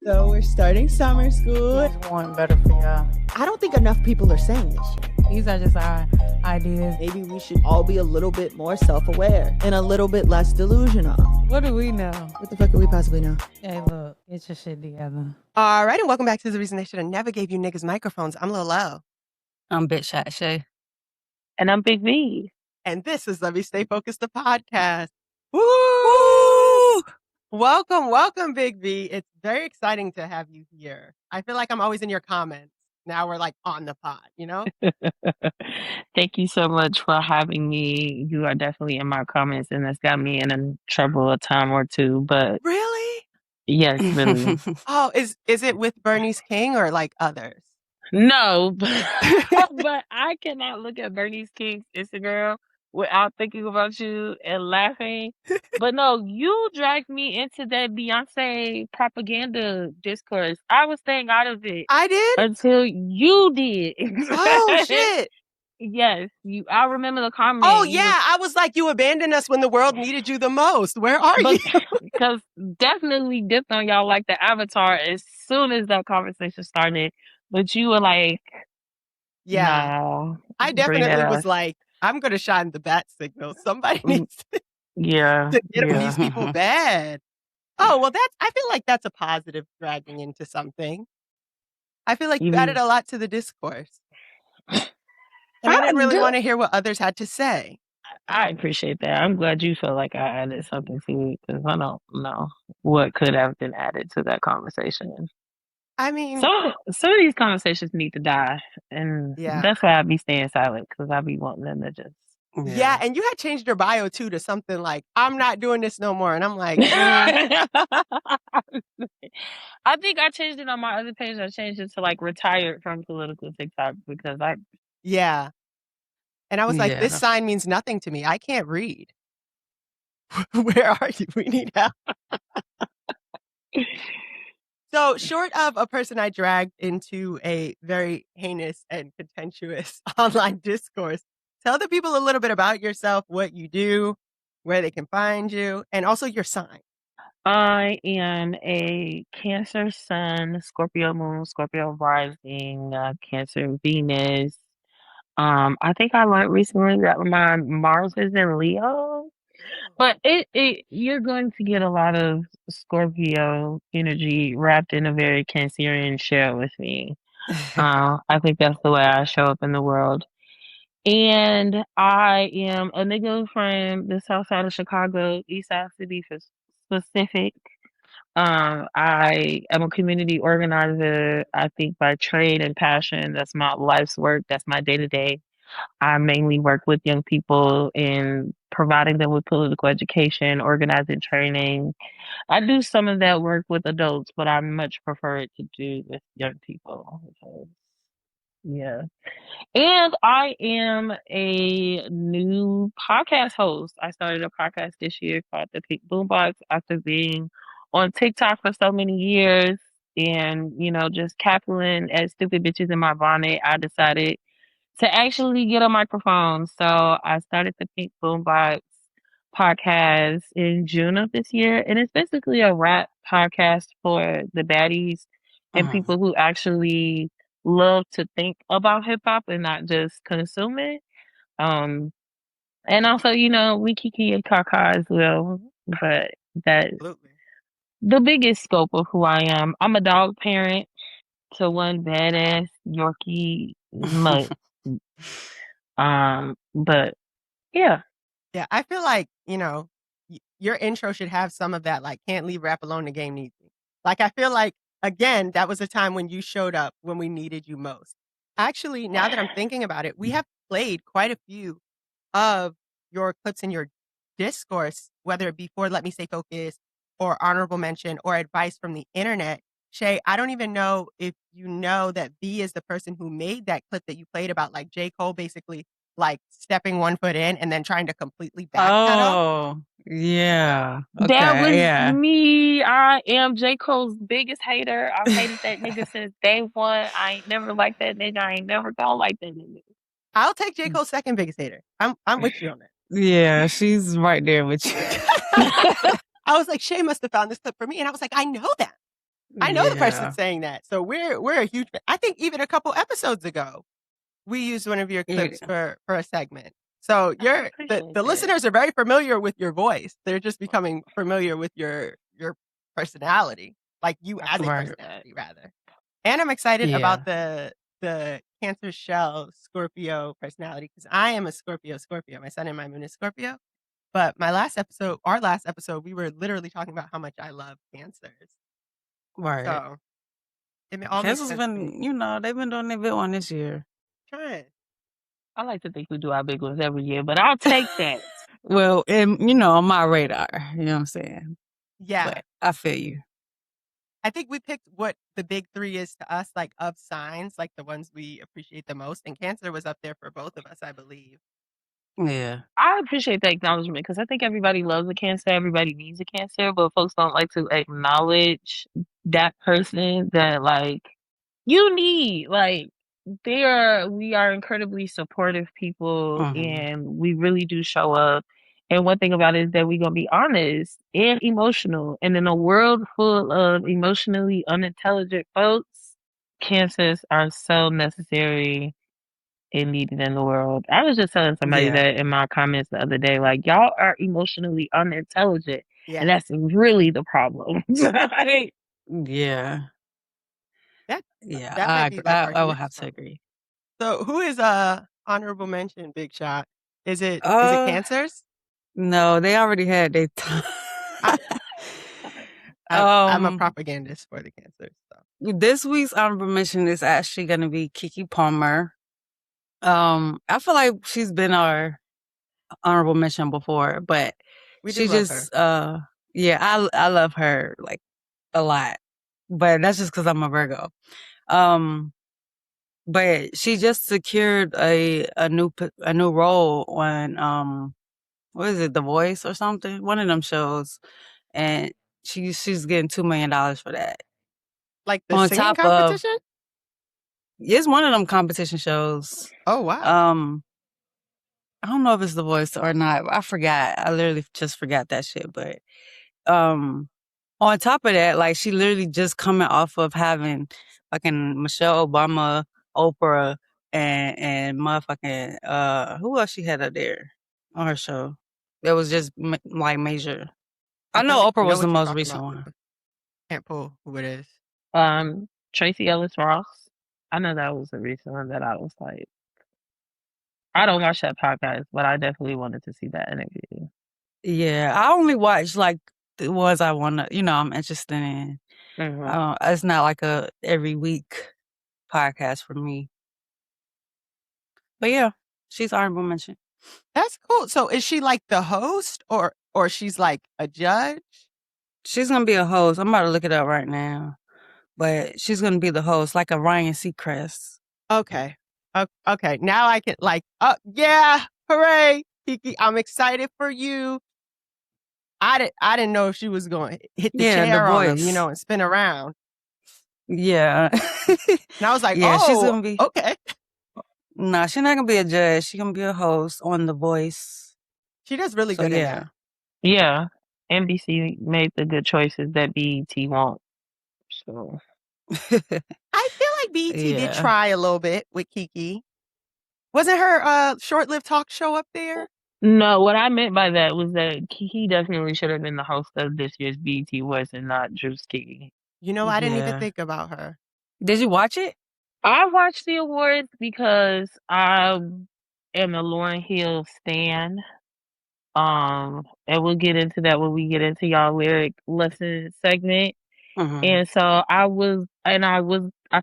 So we're starting summer school. I just want better for y'all. I don't think enough people are saying this shit. These are just our ideas. Maybe we should all be a little bit more self-aware and a little bit less delusional. What do we know? What the fuck could we possibly know? Hey, look, get your shit together. All right, and welcome back to The Reason They Should Have Never Gave You Niggas Microphones. I'm Lil Lo. I'm Bitch Shae. And I'm Big Vee. And this is Let Me Stay Focused, the podcast. Woo! Welcome, Big V. It's very exciting to have you here. I feel like I'm always in your comments. Now we're like on the pod, you know? Thank you so much for having me. You are definitely in my comments, and that's got me in trouble a time or two. But Really? yes, really. Oh, is it with Bernice King or like others? No, but I cannot look at Bernice King's Instagram without thinking about you and laughing. But no, you dragged me into that Beyonce propaganda discourse. I was staying out of it I did? until you did. Oh, shit. Yes, I remember the comment. Oh, yeah. I was like, you abandoned us when the world needed you the most. Where are you? Because definitely dipped on y'all like the Avatar as soon as that conversation started. But you were like, yeah. no, I definitely was like, I'm going to shine the bat signal. Somebody needs to get these people bad. Oh, well, I feel like that's a positive dragging into something. I feel like you added a lot to the discourse. And I didn't really want to hear what others had to say. I appreciate that. I'm glad you feel like I added something to it because I don't know what could have been added to that conversation. I mean, some of these conversations need to die, and that's why I be staying silent because I be wanting them to just. Yeah, and you had changed your bio too to something like, I'm not doing this no more. And I'm like, I think I changed it on my other page. I changed it to like retired from political TikTok because yeah. And I was like, this sign means nothing to me. I can't read. Where are you? We need help. So short of a person I dragged into a very heinous and contentious online discourse, tell the people a little bit about yourself, what you do, where they can find you, and also your sign. I am a Cancer Sun, Scorpio Moon, Scorpio Rising, Cancer Venus. I think I learned recently that my Mars is in Leo. But you're going to get a lot of Scorpio energy wrapped in a very Cancerian shell with me. I think that's the way I show up in the world. And I am a nigga from the south side of Chicago, east side to be specific. I am a community organizer, I think by trade and passion. That's my life's work. That's my day-to-day. I mainly work with young people in providing them with political education, organizing training. I do some of that work with adults, but I much prefer it to do with young people. Yeah. And I am a new podcast host. I started a podcast this year called the Pink Boombox after being on TikTok for so many years and, just cackling at stupid bitches in my bonnet. I decided to actually get a microphone. So I started the Pink Boombox podcast in June of this year. And it's basically a rap podcast for the baddies and people who actually love to think about hip hop and not just consume it. And also, we kiki and kaka as well. But that's the biggest scope of who I am. I'm a dog parent to one badass Yorkie mutt. But yeah. Yeah, I feel like, your intro should have some of that, like, can't leave rap alone, the game needs me. Like, I feel like, again, that was a time when you showed up when we needed you most. Actually, now that I'm thinking about it, we have played quite a few of your clips in your discourse, whether it be for Let Me Stay Focused or honorable mention or advice from the internet. Shae, I don't even know if you know that V is the person who made that clip that you played about like J. Cole basically like stepping one foot in and then trying to completely backpedal. Oh, yeah. Okay, that was me. I am J. Cole's biggest hater. I've hated that nigga since day one. I ain't never liked that nigga. I ain't never gonna like that nigga. I'll take J. Cole's second biggest hater. I'm with you on that. Yeah, she's right there with you. I was like, Shae must have found this clip for me. And I was like, I know that. I know the person Yeah. saying that. So we're a huge fan. I think even a couple episodes ago, we used one of your clips for a segment. So the appreciate that. listeners are very familiar with your voice. They're just becoming familiar with your personality, like you as a Right. personality, rather. And I'm excited Yeah. about the Cancer Shell Scorpio personality because I am a Scorpio. My sun and my moon is Scorpio. But our last episode, we were literally talking about how much I love Cancers. Right. So it all makes Cancer's sense to me. been, they've been doing their big one this year. Trying. I like to think we do our big ones every year, but I'll take that. Well, and on my radar, you know what I'm saying? Yeah. But I feel you. I think we picked what the big three is to us, like of signs, like the ones we appreciate the most. And Cancer was up there for both of us, I believe. Yeah. I appreciate that acknowledgement because I think everybody loves a Cancer, everybody needs a Cancer, but folks don't like to acknowledge that person that like you need. Like we are incredibly supportive people and we really do show up. And one thing about it is that we're gonna be honest and emotional. And in a world full of emotionally unintelligent folks, Cancers are so necessary and needed in the world. I was just telling somebody Yeah. that in my comments the other day, like y'all are emotionally unintelligent, Yeah. and that's really the problem. Like, Yeah. That Yeah. might be like our I would hugest have to problem. agree. So who is honorable mention, Big Shot? Is it Cancers? No, they already had their time. I'm a propagandist for the Cancers. So. This week's honorable mention is actually going to be Keke Palmer. I feel like she's been our honorable mention before, but We she do love just her. yeah, I love her like a lot, but that's just because I'm a Virgo. But she just secured a new role on what is it, The Voice or something, one of them shows, and she's getting $2 million for that. Like the On singing top competition? of it's one of them competition shows. Oh wow. I don't know if it's The Voice or not. I forgot. I literally just forgot that shit. But on top of that, like she literally just coming off of having fucking Michelle Obama, Oprah, and motherfucking who else she had up there on her show? That was just like major. I feel know like Oprah know was the what you're most talking recent about, one. but can't pull who it is. Tracy Ellis Ross. I know that was the recent one that I was like, I don't watch that podcast, but I definitely wanted to see that interview. Yeah, I only watch like the ones I want to, I'm interested in. It's not like a every week podcast for me. But yeah, she's honorable mention. That's cool. So is she like the host or she's like a judge? She's gonna be a host. I'm about to look it up right now. But she's gonna be the host, like a Ryan Seacrest. Okay. Okay. Now I can yeah, hooray, Kiki! I'm excited for you. I didn't know if she was going to hit the chair on him, and spin around. Yeah. And I was like, yeah, she's gonna be okay. Nah, she's not gonna be a judge. She's gonna be a host on The Voice. She does really good in that. Yeah. NBC made the good choices that BET won't. So I feel like BET did try a little bit with Kiki. Wasn't her short-lived talk show up there? No, what I meant by that was that he definitely should have been the host of this year's BET Awards and not Drewski. I didn't even think about her. Did you watch it? I watched the awards because I am a Lauryn Hill stan. And we'll get into that when we get into y'all lyric lesson segment. And so I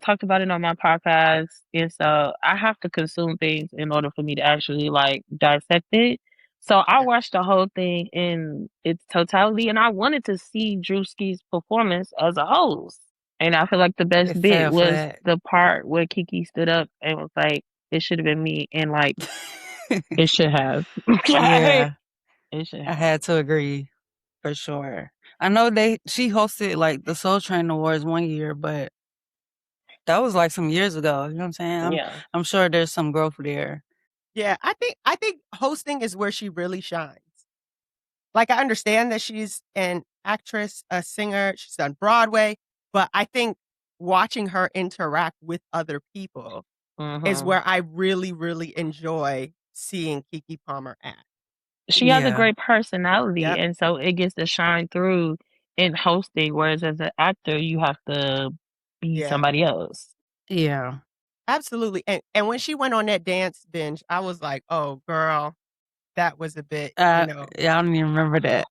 talked about it on my podcast. And so I have to consume things in order for me to actually like dissect it. So I watched the whole thing in its totality and I wanted to see Drewski's performance as a host. And I feel like the best bit was the part where Kiki stood up and was like, it should have been me. And like, it should have. Yeah. It should have. I had to agree for sure. I know she hosted like the Soul Train Awards one year, but that was like some years ago. You know what I'm saying? I'm sure there's some growth there. Yeah, I think hosting is where she really shines. Like I understand that she's an actress, a singer, she's on Broadway, But I think watching her interact with other people is where I really, really enjoy seeing Keke Palmer act. She has a Yeah. great personality, Yep. and so it gets to shine through in hosting, whereas as an actor, you have to be Yeah. somebody else. Yeah. Absolutely. And when she went on that dance binge, I was like, oh, girl, that was a bit, Yeah, I don't even remember that.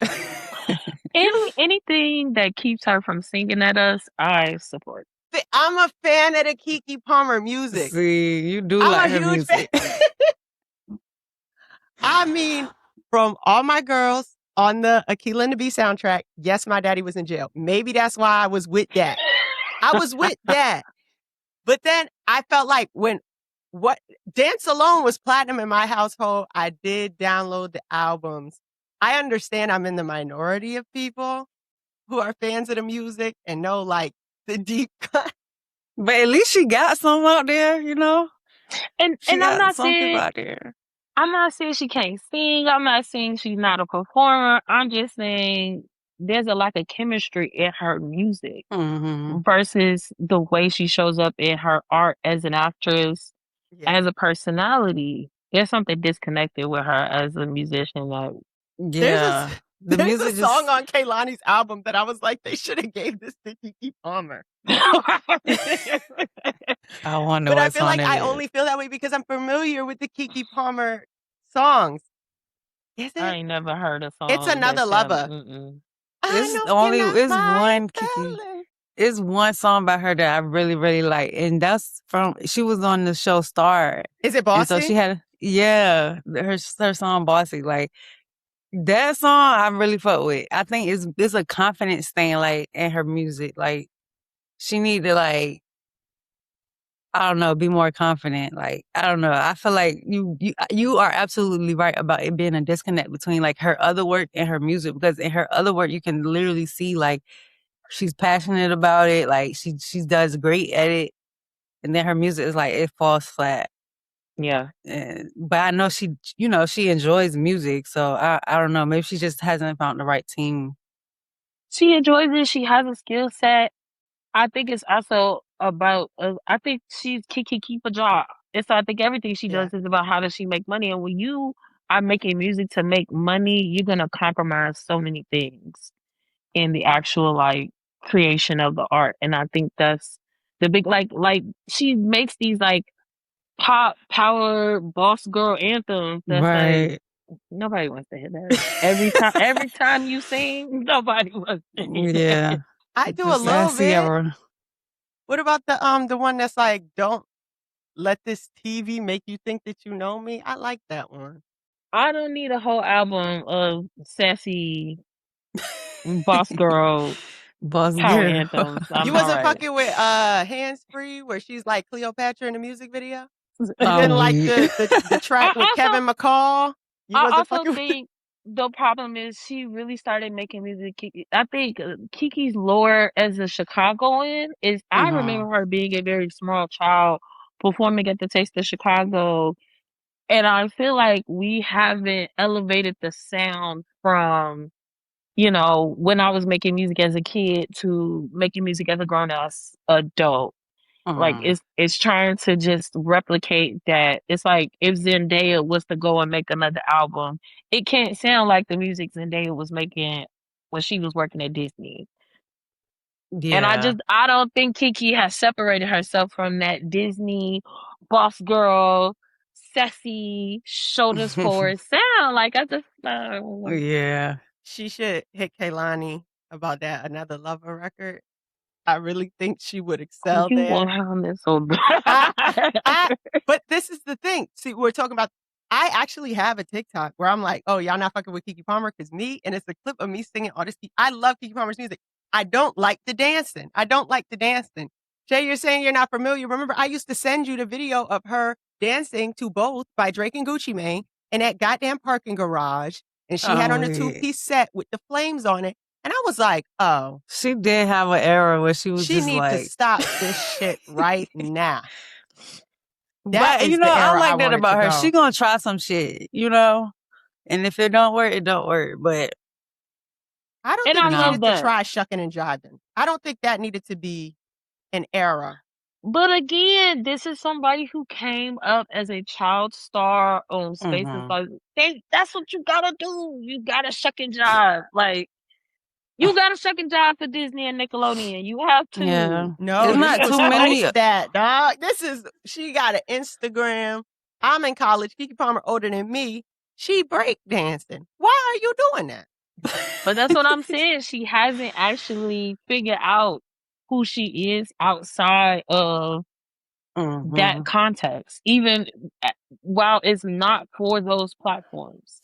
Anything that keeps her from singing at us, I support. I'm a fan of the Keke Palmer music. See, you do I'm like a her huge music. fan. I mean, from All My Girls on the Akilah and the Bee soundtrack, yes, my daddy was in jail. Maybe that's why I was with that. I was with that. But then I felt like what Dance Alone was platinum in my household. I did download the albums. I understand I'm in the minority of people who are fans of the music and know like the deep cut. But at least she got some out there, you know? And She I'm got not some people saying out there. I'm not saying she can't sing. I'm not saying she's not a performer. I'm just saying there's a lack of chemistry in her music versus the way she shows up in her art as an actress, as a personality. There's something disconnected with her as a musician. That Yeah. There's a song on Kehlani's album that I was like, they should have gave this to Keke Palmer. I wonder But what I feel like song I it is. only feel that way because I'm familiar with the Keke Palmer songs. Is it? I ain't never heard a song. It's Another Lover. It's one Keke. It's one song by her that I really, really like. And that's she was on the show Star. Is it Bossy? And so she had, her song Bossy. Like, that song I really fuck with. I think it's a confidence thing, like, in her music. Like, she need to, like, I don't know, be more confident. Like, I don't know. I feel like you are absolutely right about it being a disconnect between like her other work and her music, because in her other work you can literally see like she's passionate about it, like she does great at it, and then her music is like it falls flat. Yeah. But I know she enjoys music, so I don't know. Maybe she just hasn't found the right team. She enjoys it. She has a skill set. I think it's also about, I think she's Keke keep a job. And so I think everything she does is about how does she make money. And when you are making music to make money, you're going to compromise so many things in the actual like creation of the art. And I think that's the big, like she makes these like pop power boss girl anthems. That's like, nobody wants to hear that. Every time you sing, nobody wants to hear that. I do a little bit. What about the one that's like, don't let this TV make you think that you know me? I like that one. I don't need a whole album of sassy boss girl power anthems. You wasn't fucking with Hands Free, where she's like Cleopatra in the music video? You didn't like the track with Kevin McCall? You I wasn't also think the problem is she really started making music. I think Keke's lore as a Chicagoan is, I remember her being a very small child performing at the Taste of Chicago. And I feel like we haven't elevated the sound from, when I was making music as a kid to making music as a grown-ass adult. Like it's trying to just replicate that. It's like if Zendaya was to go and make another album, it can't sound like the music Zendaya was making when she was working at Disney. Yeah. And I don't think Keke has separated herself from that Disney boss girl, sassy, shoulders forward sound. Like I just she should hit Kehlani about that Another Lover record. I really think she would excel there. But this is the thing. See, we're talking about, I actually have a TikTok where I'm like, oh, y'all not fucking with Keke Palmer because me, and it's a clip of me singing all this. I love Keke Palmer's music. I don't like the dancing. Shae, you're saying you're not familiar. Remember, I used to send you the video of her dancing to Both by Drake and Gucci Mane in that goddamn parking garage. And she had on a two-piece set with the flames on it. And I was like, oh. She did have an era where she was just like... She needs to stop this shit right now. But, I like that about her. She gonna try some shit, And if it don't work, it don't work. But I don't think we needed to try shucking and jiving. I don't think that needed to be an era. But again, this is somebody who came up as a child star on spaces like that's what you gotta do. You got a second job. Like you got a second job for Disney and Nickelodeon. You have to. Yeah. No, It's this not was too many. post that, dog. She got an Instagram. I'm in college. Keke Palmer older than me. She break dancing. Why are you doing that? But that's what I'm saying. She hasn't actually figured out who she is outside of that context, even while it's not for those platforms.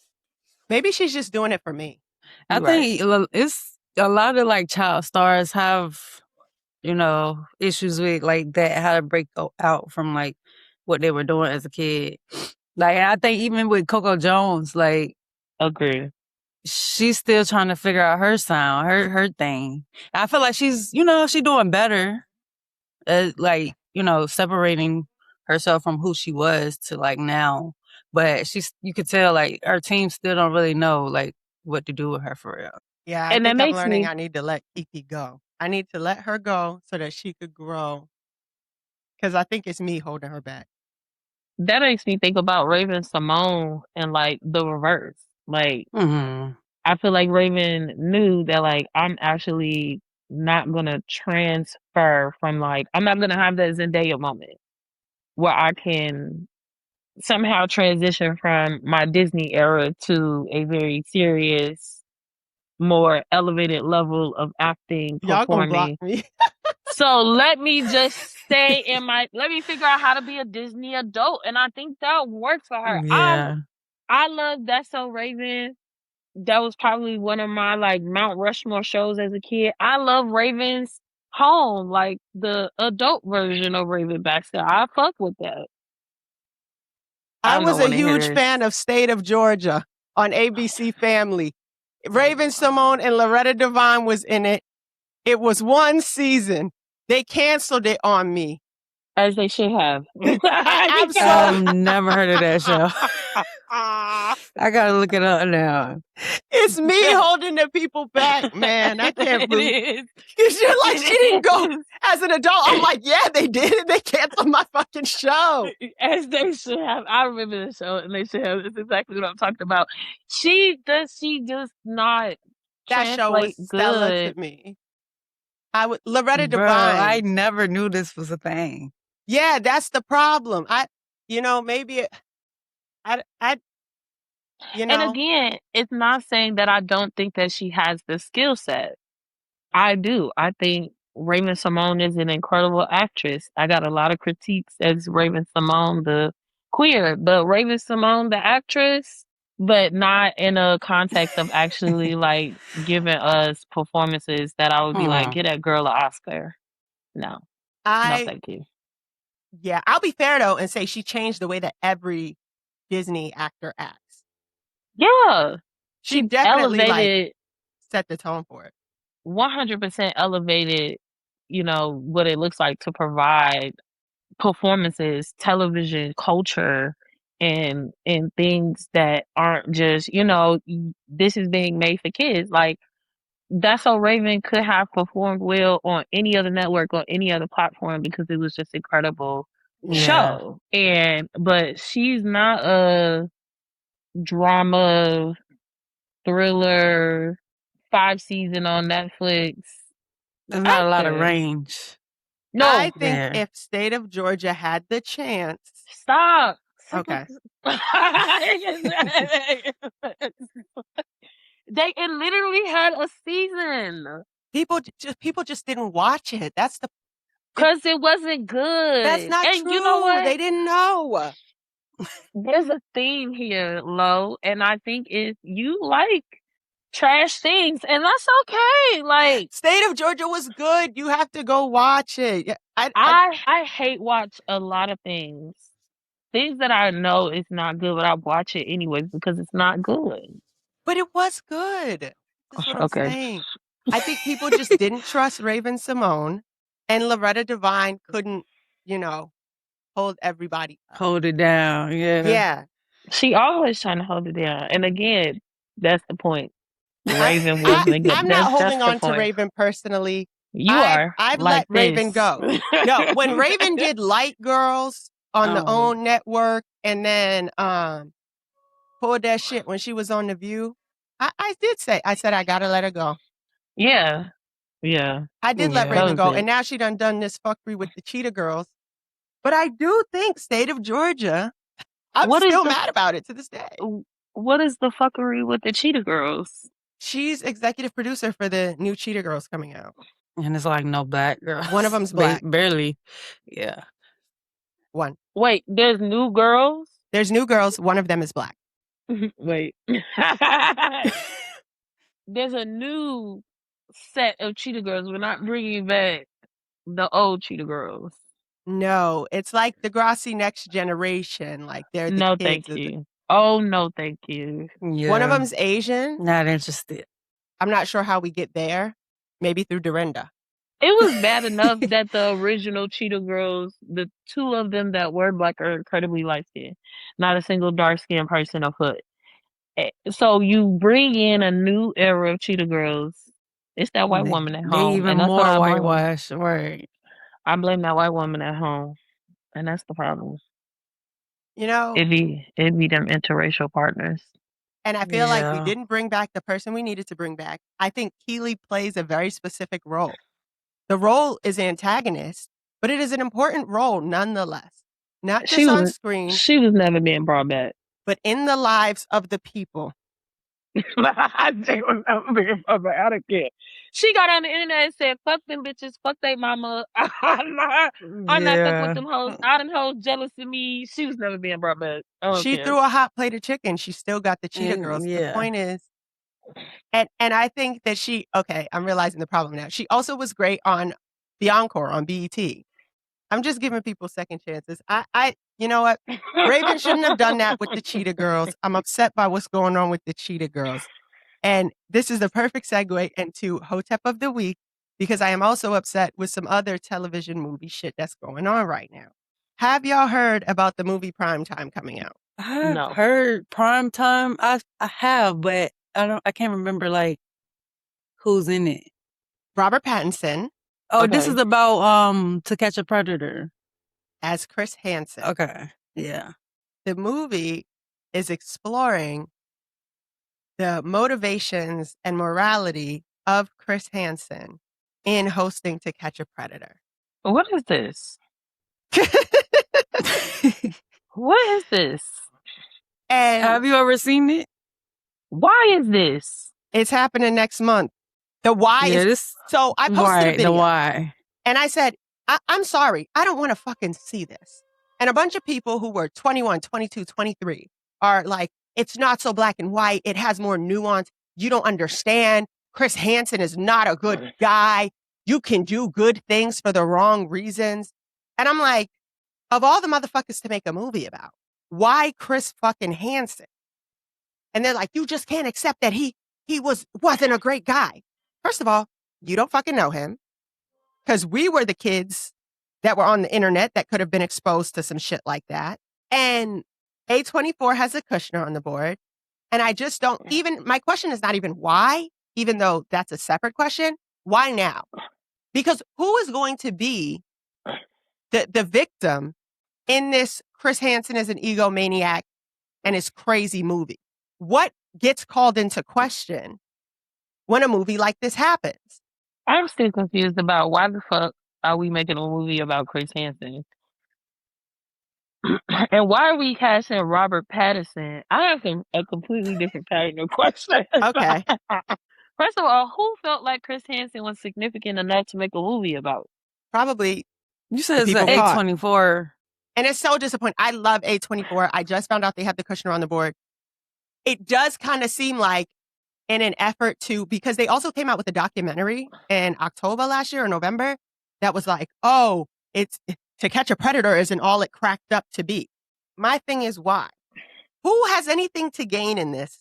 Maybe she's just doing it for me. I think it's a lot of like child stars have, issues with like that, how to break out from like what they were doing as a kid. Like I think even with Coco Jones, like agree, she's still trying to figure out her sound, her thing. I feel like she's doing better, like separating herself from who she was to like now. But you could tell like her team still don't really know like what to do with her for real. Yeah, I think I'm learning I need to let Keke go. I need to let her go so that she could grow. Because I think it's me holding her back. That makes me think about Raven Simone and like the reverse. Like I feel like Raven knew that like I'm actually not gonna transfer from like I'm not gonna have that Zendaya moment where I can somehow transition from my Disney era to a very serious, more elevated level of acting, Y'all gonna block performing. me. So let me just stay let me figure out how to be a Disney adult. And I think that works for her. Yeah. I love That's So Raven. That was probably one of my like Mount Rushmore shows as a kid. I love Raven's Home, like the adult version of Raven Baxter. I fuck with that. I was a huge fan of State of Georgia on ABC Family. Raven Simone and Loretta Devine was in it. It was one season. They canceled it on me. As they should have. I've never heard of that show. I gotta look it up now. It's me holding the people back, man. I can't believe because you're like, she didn't go as an adult. I'm like, yeah, they did it. They canceled my fucking show. As they should have. I remember the show, and they should have. It's exactly what I'm talking about. She does not that show was good. stellar to me. Loretta Devine. I never knew this was a thing. Yeah, that's the problem. Maybe And again, it's not saying that I don't think that she has the skill set. I do. I think Raven Simone is an incredible actress. I got a lot of critiques as Raven Simone, the queer, but Raven Simone, the actress, but not in a context of actually like giving us performances that I would be like, get that girl an Oscar. No, thank you. Yeah, I'll be fair though and say she changed the way that every Disney actor acts. Yeah. She definitely elevated, set the tone for it. 100% elevated, what it looks like to provide performances, television, culture, and things that aren't just, this is being made for kids. Like, That's So Raven could have performed well on any other network or any other platform because it was just incredible show. But she's not a drama, thriller, 5-season on Netflix. There's not a lot of range. No, I think if State of Georgia had the chance. Stop. Okay. It literally had a season. People just didn't watch it. That's because it wasn't good. That's not true. You know what? They didn't know. There's a theme here, Lo, and I think if you like trash things, and that's okay. Like State of Georgia was good. You have to go watch it. I hate watch a lot of things. Things that I know is not good, but I watch it anyways because it's not good. But it was good. That's what I'm saying. I think people just didn't trust Raven Simone, and Loretta Devine couldn't, hold everybody up. Hold it down, yeah. Yeah. She always trying to hold it down. And again, that's the point. Raven wasn't good. I'm not holding on to Raven personally. I've like let Raven this. go. No, when Raven did Light Girls on the Oh. OWN network, and then pulled that shit when she was on The View, I said I gotta let her go. Yeah. I did let Yeah. Raven That go, was and it. now she done this fuckery with the Cheetah Girls. But I do think State of Georgia, I'm What is still the mad about it to this day. What is the fuckery with the Cheetah Girls? She's executive producer for the new Cheetah Girls coming out. And it's like no black girls. One of them's black. Barely. Yeah. One. Wait, there's new girls? There's new girls. One of them is black. Wait. There's a new set of Cheetah Girls. We're not bringing back the old Cheetah Girls. No, it's like the Degrassi Next Generation. Like they're the No, kids. thank you. Oh, no, thank you. Yeah. One of them's Asian. Not interested. I'm not sure how we get there. Maybe through Dorinda. It was bad enough that the original Cheetah Girls, the two of them that were black, are incredibly light skinned. Not a single dark skinned person afoot. So you bring in a new era of Cheetah Girls. It's that white woman at They home. even And that's what more I blame. whitewashed. Right. I blame that white woman at home. And that's the problem. You know, It'd be them interracial partners. and I feel like we Yeah. didn't bring back the person we needed to bring back. I think Keeley plays a very specific role. The role is antagonist, but it is an important role nonetheless. Not just on screen, She was never being brought back. but in the lives of the people. She was never being brought back. I don't care. She got on the internet and said, "Fuck them bitches, fuck they mama. I'm not fucking with them hoes. All them hoes jealous of me." She was never being brought back. I don't She care. threw a hot plate of chicken. She still got the Cheetah Girls. The Yeah. point is, and I think that I'm realizing the problem now. She also was great on the Encore on BET. I'm just giving people second chances. You know what? Raven shouldn't have done that with the Cheetah Girls. I'm upset by what's going on with the Cheetah Girls. And this is the perfect segue into Hotep of the Week, because I am also upset with some other television movie shit that's going on right now. Have y'all heard about the movie Primetime coming out? I've No. heard Primetime. I have, but I can't remember like who's in it. Robert Pattinson Oh, this Okay. is about To Catch a Predator. as Chris Hansen. Okay. Yeah. The movie is exploring the motivations and morality of Chris Hansen in hosting To Catch a Predator. What is this? What is this? And Have you ever seen it? Why is this? it's happening next month. The why Yeah, is this so I posted a right, video the why. and I said, I'm sorry, I don't want to fucking see this. And a bunch of people who were 21, 22, 23 are like, it's not so black and white. It has more nuance. You don't understand. Chris Hansen is not a good guy. You can do good things for the wrong reasons. And I'm like, of all the motherfuckers to make a movie about, why Chris fucking Hansen? And they're like, you just can't accept that he wasn't a great guy. First of all, you don't fucking know him, because we were the kids that were on the internet that could have been exposed to some shit like that. And A24 has a Kushner on the board. And I just don't my question is not even why, even though that's a separate question. Why now? Because who is going to be the victim in this Chris Hansen as an egomaniac and his crazy movie? What gets called into question when a movie like this happens? I'm still confused about why the fuck are we making a movie about Chris Hansen? And why are we casting Robert Pattinson? I have a completely different pattern of questions. Okay. First of all, who felt like Chris Hansen was significant enough to make a movie about? Probably. You said it's People an caught. A24. And it's so disappointing. I love A24. I just found out they have the Kushner on the board. It does kind of seem like in an effort to, because they also came out with a documentary in October last year or November that was like, oh, it's To Catch a Predator isn't all it cracked up to be. My thing is why? Who has anything to gain in this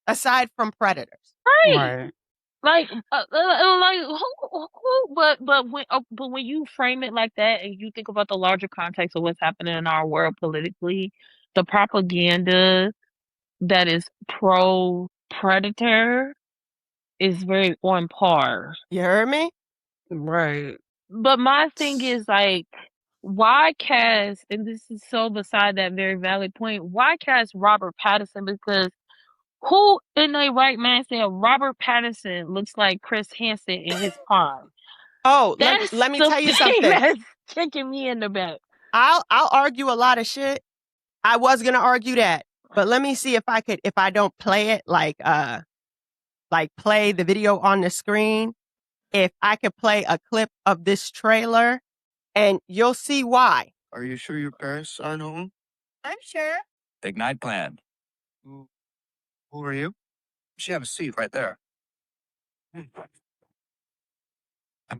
aside from predators? Right. Like, but when you frame it like that and you think about the larger context of what's happening in our world politically, the propaganda that is pro predator is very on par. You heard me? Right. But my thing is like, why cast, and this is so beside that very valid point, why cast Robert Pattinson? Because who in their right mind said Robert Pattinson looks like Chris Hansen in his prime? Oh, That's let me the tell you thing something. that's kicking me in the back. I'll argue a lot of shit. I was gonna argue that, but let me see if I don't play it like play the video on the screen, if I could play a clip of this trailer, and you'll see why. Are you sure your parents aren't home? I'm sure. Big night planned. Who are you? You should have a seat right there. I'm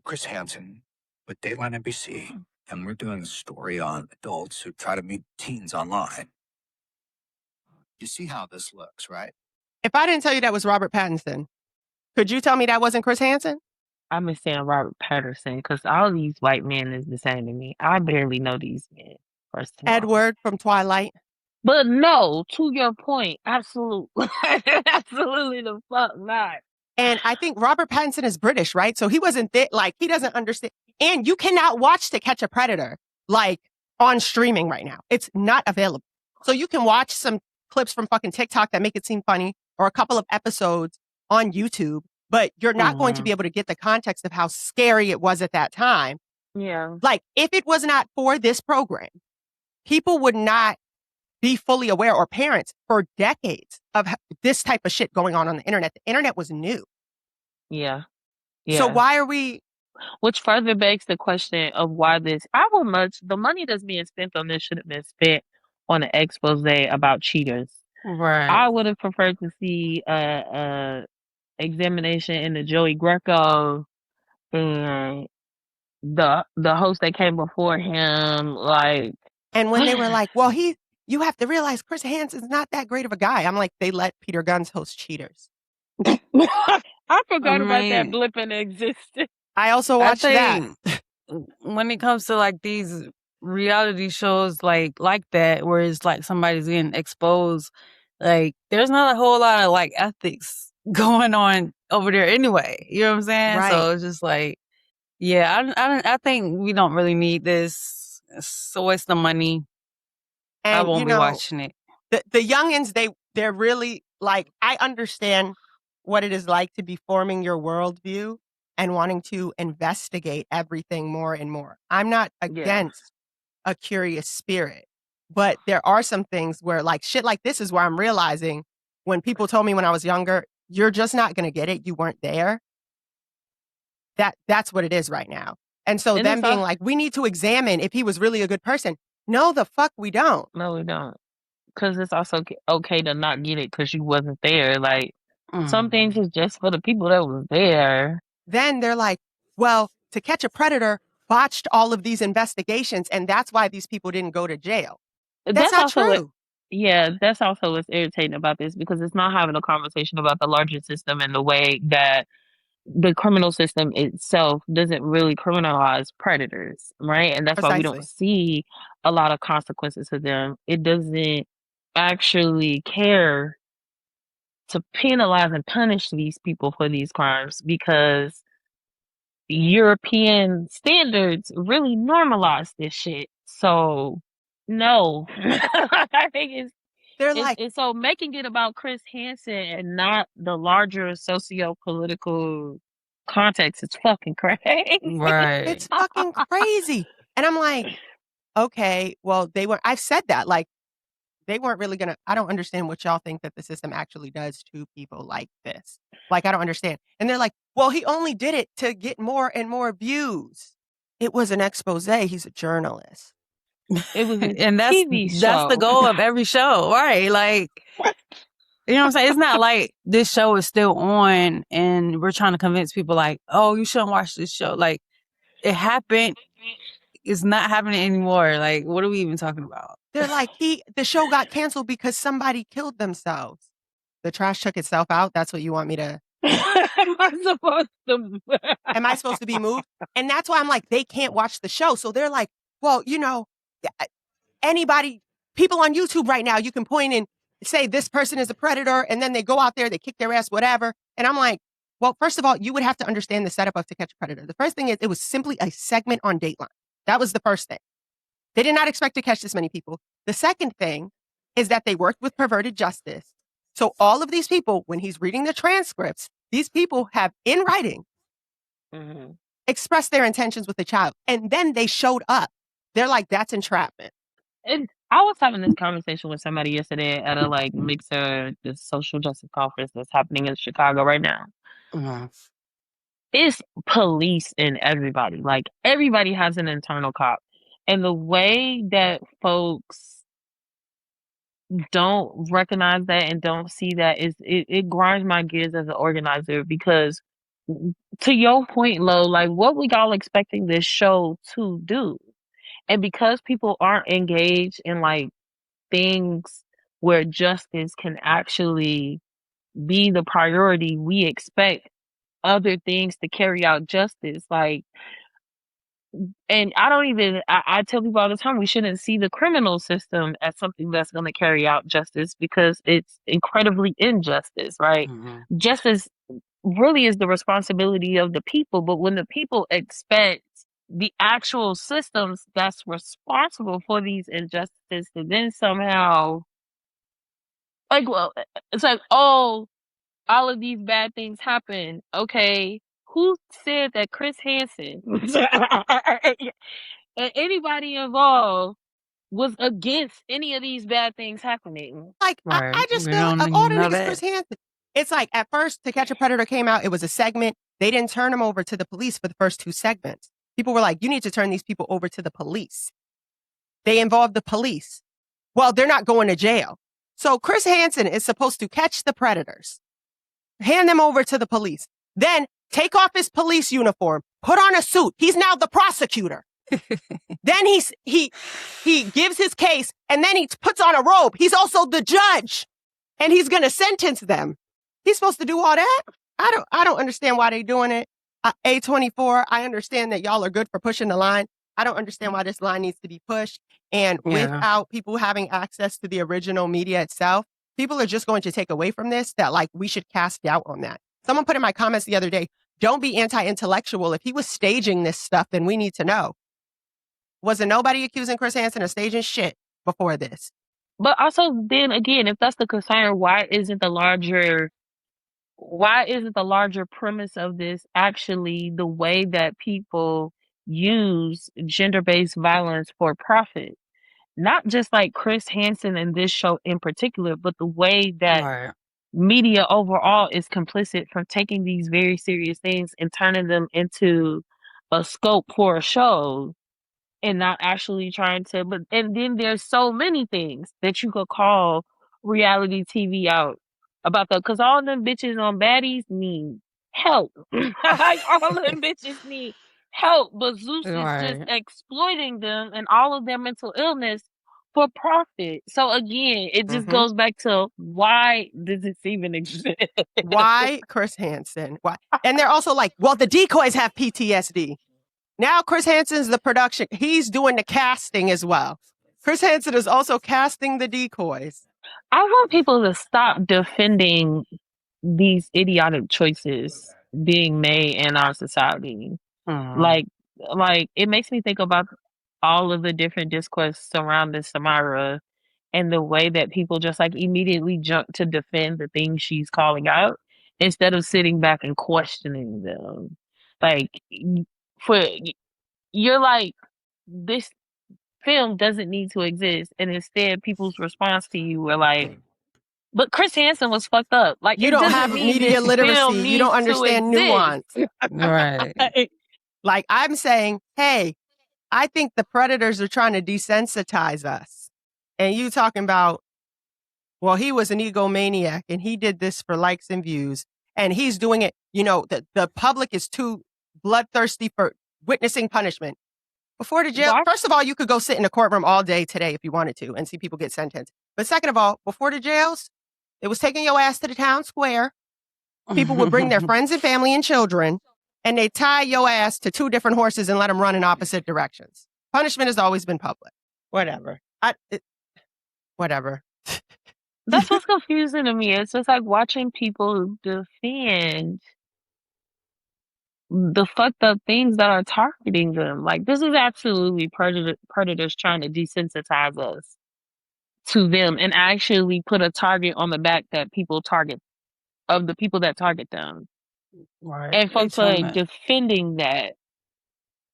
Chris Hansen with Dateline NBC, and we're doing a story on adults who try to meet teens online. You see how this looks, right? If I didn't tell you that was Robert Pattinson, could you tell me that wasn't Chris Hansen? I've been saying Robert Patterson because all these white men is the same to me. I barely know these men, first of all. Edward from Twilight. But no, to your point, absolutely. Absolutely the fuck not. And I think Robert Pattinson is British, right? So he wasn't there, like, he doesn't understand. And you cannot watch To Catch a Predator, like, on streaming right now. It's not available. So you can watch some clips from fucking TikTok that make it seem funny, or a couple of episodes on YouTube, but you're not going to be able to get the context of how scary it was at that time. Yeah. Like, if it was not for this program, people would not be fully aware, or parents, for decades of this type of shit going on the internet. The internet was new. Yeah. Yeah. So why are we... Which further begs the question of why this... the money that's being spent on this should have been spent on an expose about cheaters. Right. I would have preferred to see a examination into Joey Greco and the host that came before him, like... And when they were like, well, you have to realize Chris Hansen's not that great of a guy. I'm like, they let Peter Guns host Cheaters. I forgot about that blip in existence. I also watched that. When it comes to like these reality shows like that, where it's like somebody's getting exposed, like there's not a whole lot of like ethics going on over there anyway. You know what I'm saying? Right. So it's just like, yeah, I think we don't really need this. It's a waste of money. And, I won't be watching it. The youngins, they're really like, I understand what it is like to be forming your worldview and wanting to investigate everything more and more. I'm not against a curious spirit, but there are some things where like shit like this is where I'm realizing, when people told me when I was younger, you're just not going to get it. You weren't there. That's what it is right now. And so them being like, we need to examine if he was really a good person. No, the fuck we don't. No, we don't. Because it's also okay to not get it because you wasn't there. Like, some things is just for the people that was there. Then they're like, well, To Catch a Predator botched all of these investigations, and that's why these people didn't go to jail. That's not true. That's also what's irritating about this, because it's not having a conversation about the larger system and the way that the criminal system itself doesn't really criminalize predators, right? And that's why we don't see a lot of consequences to them. It doesn't actually care to penalize and punish these people for these crimes, because European standards really normalize this shit. So no. I think it's so making it about Chris Hansen and not the larger socio-political context. It's fucking crazy. Right. It's fucking crazy. And I'm like, okay, well, I've said that, like, they weren't really gonna, I don't understand what y'all think that the system actually does to people like this. Like, I don't understand. And they're like, well, he only did it to get more and more views. It was an expose. He's a journalist. It was and that's the goal of every show, right? Like, you know what I'm saying? It's not like this show is still on and we're trying to convince people like, oh, you shouldn't watch this show. Like, it happened. It's not happening anymore. Like, what are we even talking about? They're like, the show got canceled because somebody killed themselves. The trash took itself out. That's what you want me to... Am I supposed to be moved? And that's why I'm like, they can't watch the show. So they're like, well, you know, people on YouTube right now, you can point and say this person is a predator, and then they go out there, they kick their ass, whatever. And I'm like, Well, first of all, you would have to understand the setup of To Catch a Predator. The first thing is it was simply a segment on Dateline. That was the first thing. They did not expect to catch this many people. The second thing is that they worked with perverted justice. So all of these people, when he's reading the transcripts, these people have in writing expressed their intentions with the child. And then they showed up. They're like, that's entrapment. And I was having this conversation with somebody yesterday at a like mixer, this social justice conference that's happening in Chicago right now. It's police and everybody. Like everybody has an internal cop. And the way that folks don't recognize that and don't see that is it grinds my gears as an organizer because to your point, Lo, like what we all expecting this show to do. And because people aren't engaged in like things where justice can actually be the priority, we expect other things to carry out justice. Like, and I tell people all the time, we shouldn't see the criminal system as something that's going to carry out justice because it's incredibly injustice, right? Justice really is the responsibility of the people. But when the people expect the actual systems that's responsible for these injustices to then somehow, like, well, it's like, oh, all of these bad things happen. Okay, who said that Chris Hansen and anybody involved was against any of these bad things happening? Like, Right. I just We feel like don't of all the even know niggas that. Chris Hansen. It's like at first To Catch a Predator came out, it was a segment. They didn't turn him over to the police for the first two segments. People were like, you need to turn these people over to the police. They involved the police. Well, they're not going to jail. So Chris Hansen is supposed to catch the predators, hand them over to the police, then take off his police uniform, put on a suit. He's now the prosecutor. Then he gives his case and then he puts on a robe. He's also the judge and he's going to sentence them. He's supposed to do all that. I don't understand why they're doing it. A24, I understand that y'all are good for pushing the line. I don't understand why this line needs to be pushed. And without people having access to the original media itself, people are just going to take away from this that like we should cast doubt on that. Someone put in my comments the other day, don't be anti-intellectual. If he was staging this stuff, then we need to know. Wasn't nobody accusing Chris Hansen of staging shit before this? But also then again, if that's the concern, why isn't the larger premise of this actually the way that people use gender-based violence for profit? Not just like Chris Hansen and this show in particular, but the way that media overall is complicit from taking these very serious things and turning them into a scope for a show and not actually trying to, and then there's so many things that you could call reality TV out about because all them bitches on baddies need help. Like all them bitches need help, but Zeus is just exploiting them and all of their mental illness for profit. So again, it just goes back to why does this even exist? Why Chris Hansen? Why? And they're also like, well, the decoys have PTSD. Now Chris Hansen's the production. He's doing the casting as well. Chris Hansen is also casting the decoys. I want people to stop defending these idiotic choices being made in our society. Like it makes me think about all of the different discourse surrounding Samara and the way that people just like immediately jump to defend the things she's calling out instead of sitting back and questioning them. Like you're like, this film doesn't need to exist, and instead people's response to you were like, but Chris Hansen was fucked up. Like you don't have media literacy. You don't understand nuance. Right. Like I'm saying, hey, I think the predators are trying to desensitize us. And you talking about, well, he was an egomaniac and he did this for likes and views. And he's doing it, you know, the public is too bloodthirsty for witnessing punishment. Before the jail, first of all, you could go sit in a courtroom all day today if you wanted to and see people get sentenced. But second of all, before the jails, it was taking your ass to the town square. People would bring their friends and family and children, and they tie your ass to two different horses and let them run in opposite directions. Punishment has always been public. Whatever. Whatever. That's what's confusing to me. It's just like watching people defend the fucked up things that are targeting them. Like, this is absolutely predators trying to desensitize us to them and actually put a target on the back that people target of the people that target them. Right. And They folks are trying to. defending that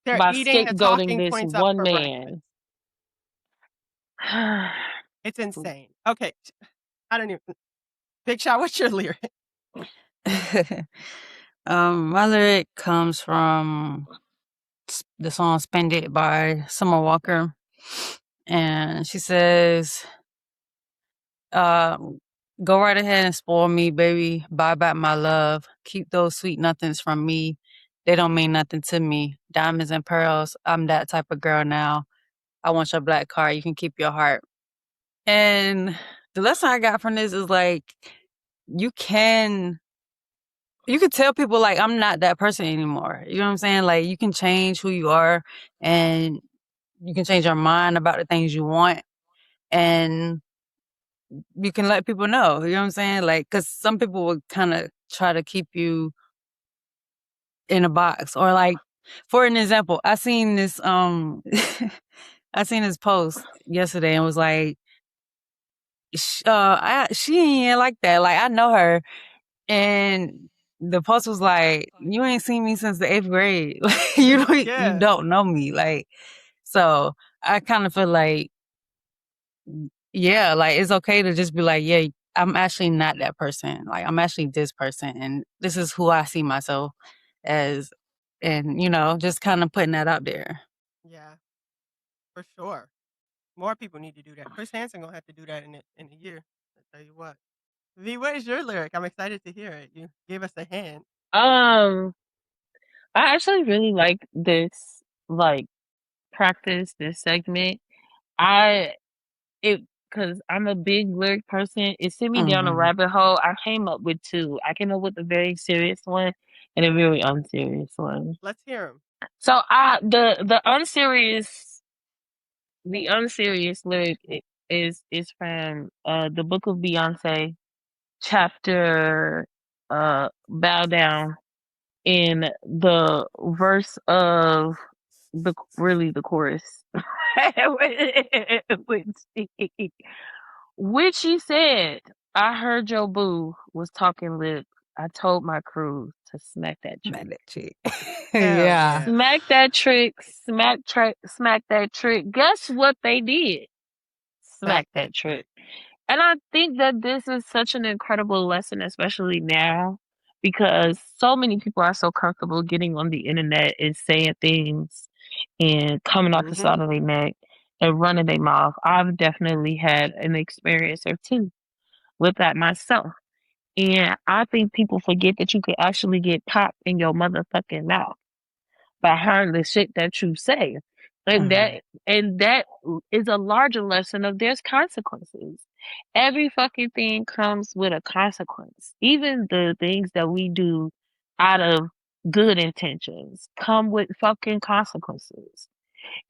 They're by eating the scapegoating talking this points up one for breakfast. man. It's insane. Okay. I don't even. Big Shot, what's your lyric? My lyric comes from the song "Spend It" by Summer Walker, and she says, "Go right ahead and spoil me, baby. Buy back my love. Keep those sweet nothings from me. They don't mean nothing to me. Diamonds and pearls. I'm that type of girl now. I want your black card. You can keep your heart." And the lesson I got from this is like, you can tell people like, I'm not that person anymore. You know what I'm saying? Like, you can change who you are, and you can change your mind about the things you want, and you can let people know. You know what I'm saying? Like, because some people would kind of try to keep you in a box, or like, for an example, I seen this I seen this post yesterday and was like, she ain't like that. Like, I know her. And the post was like, you ain't seen me since the 8th grade. Like, you Yeah. don't know me. Like, so I kind of feel like, yeah, like, it's okay to just be like, yeah, I'm actually not that person. Like, I'm actually this person, and this is who I see myself as. And, just kind of putting that out there. Yeah, for sure. More people need to do that. Chris Hansen gonna have to do that in a year. I tell you what. V, what is your lyric? I'm excited to hear it. You gave us a hint. I actually really like this, like, practice, this segment. Because I'm a big lyric person. It sent me down a Mm-hmm. rabbit hole. I came up with two. I came up with a very serious one and a very unserious one. Let's hear him. So the unserious lyric is from the Book of Beyonce, chapter Bow Down, in the verse of the chorus. Which she said, I heard your boo was talking lips. I told my crew to smack that trick. Not that chick. Hell Yeah. yeah. Smack that trick, smack that trick. Guess what they did? Smack that trick. And I think that this is such an incredible lesson, especially now, because so many people are so comfortable getting on the internet and saying things and coming off the Mhm. side of their neck and running their mouth. I've definitely had an experience or two with that myself. And I think people forget that you can actually get popped in your motherfucking mouth by hearing the shit that you say. And that is a larger lesson of there's consequences. Every fucking thing comes with a consequence. Even the things that we do out of good intentions come with fucking consequences.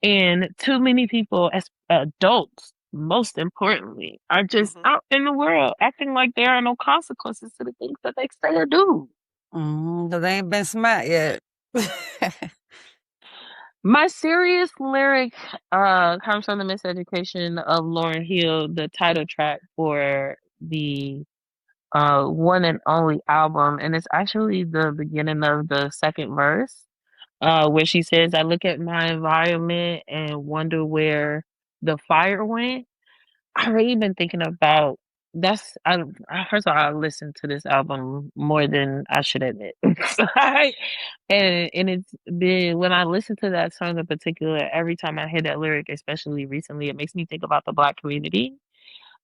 And too many people, as adults, most importantly, are just out in the world acting like there are no consequences to the things that they say or do. Because they ain't been smacked yet. My serious lyric comes from the Miseducation of Lauryn Hill, the title track for the one and only album, and it's actually the beginning of the second verse, where she says, I look at my environment and wonder where the fire went. I've really been thinking about first of all, I listened to this album more than I should admit. And it's been, when I listen to that song in particular, every time I hear that lyric, especially recently, it makes me think about the Black community.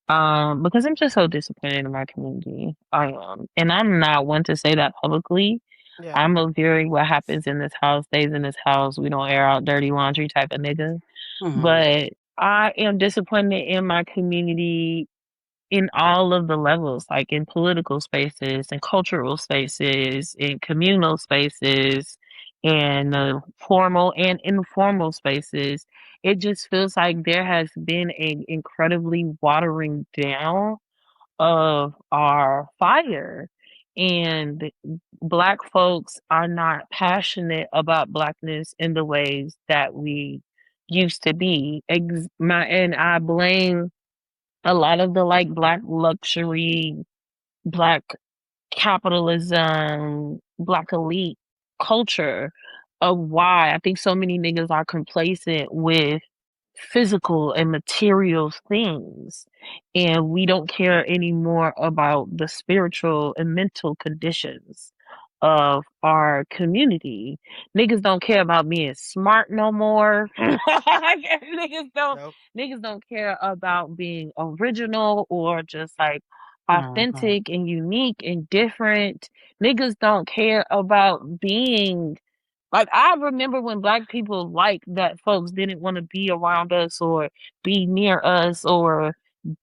Because I'm just so disappointed in my community. I am. And I'm not one to say that publicly. Yeah. I'm a very what happens in this house stays in this house. We don't air out dirty laundry type of nigga. But I am disappointed in my community in all of the levels, like in political spaces, in cultural spaces, in communal spaces, in formal and informal spaces. It just feels like there has been an incredibly watering down of our fire. and Black folks are not passionate about Blackness in the ways that we used to be. And I blame a lot of the like Black luxury, Black capitalism, Black elite culture of why I think so many niggas are complacent with physical and material things, and we don't care anymore about the spiritual and mental conditions of our community. Niggas don't care about being smart no more. niggas don't Nope. niggas don't care about being original or just like Mhm. authentic and unique and different. Niggas don't care about being like, I remember when Black people liked that folks didn't want to be around us or be near us, or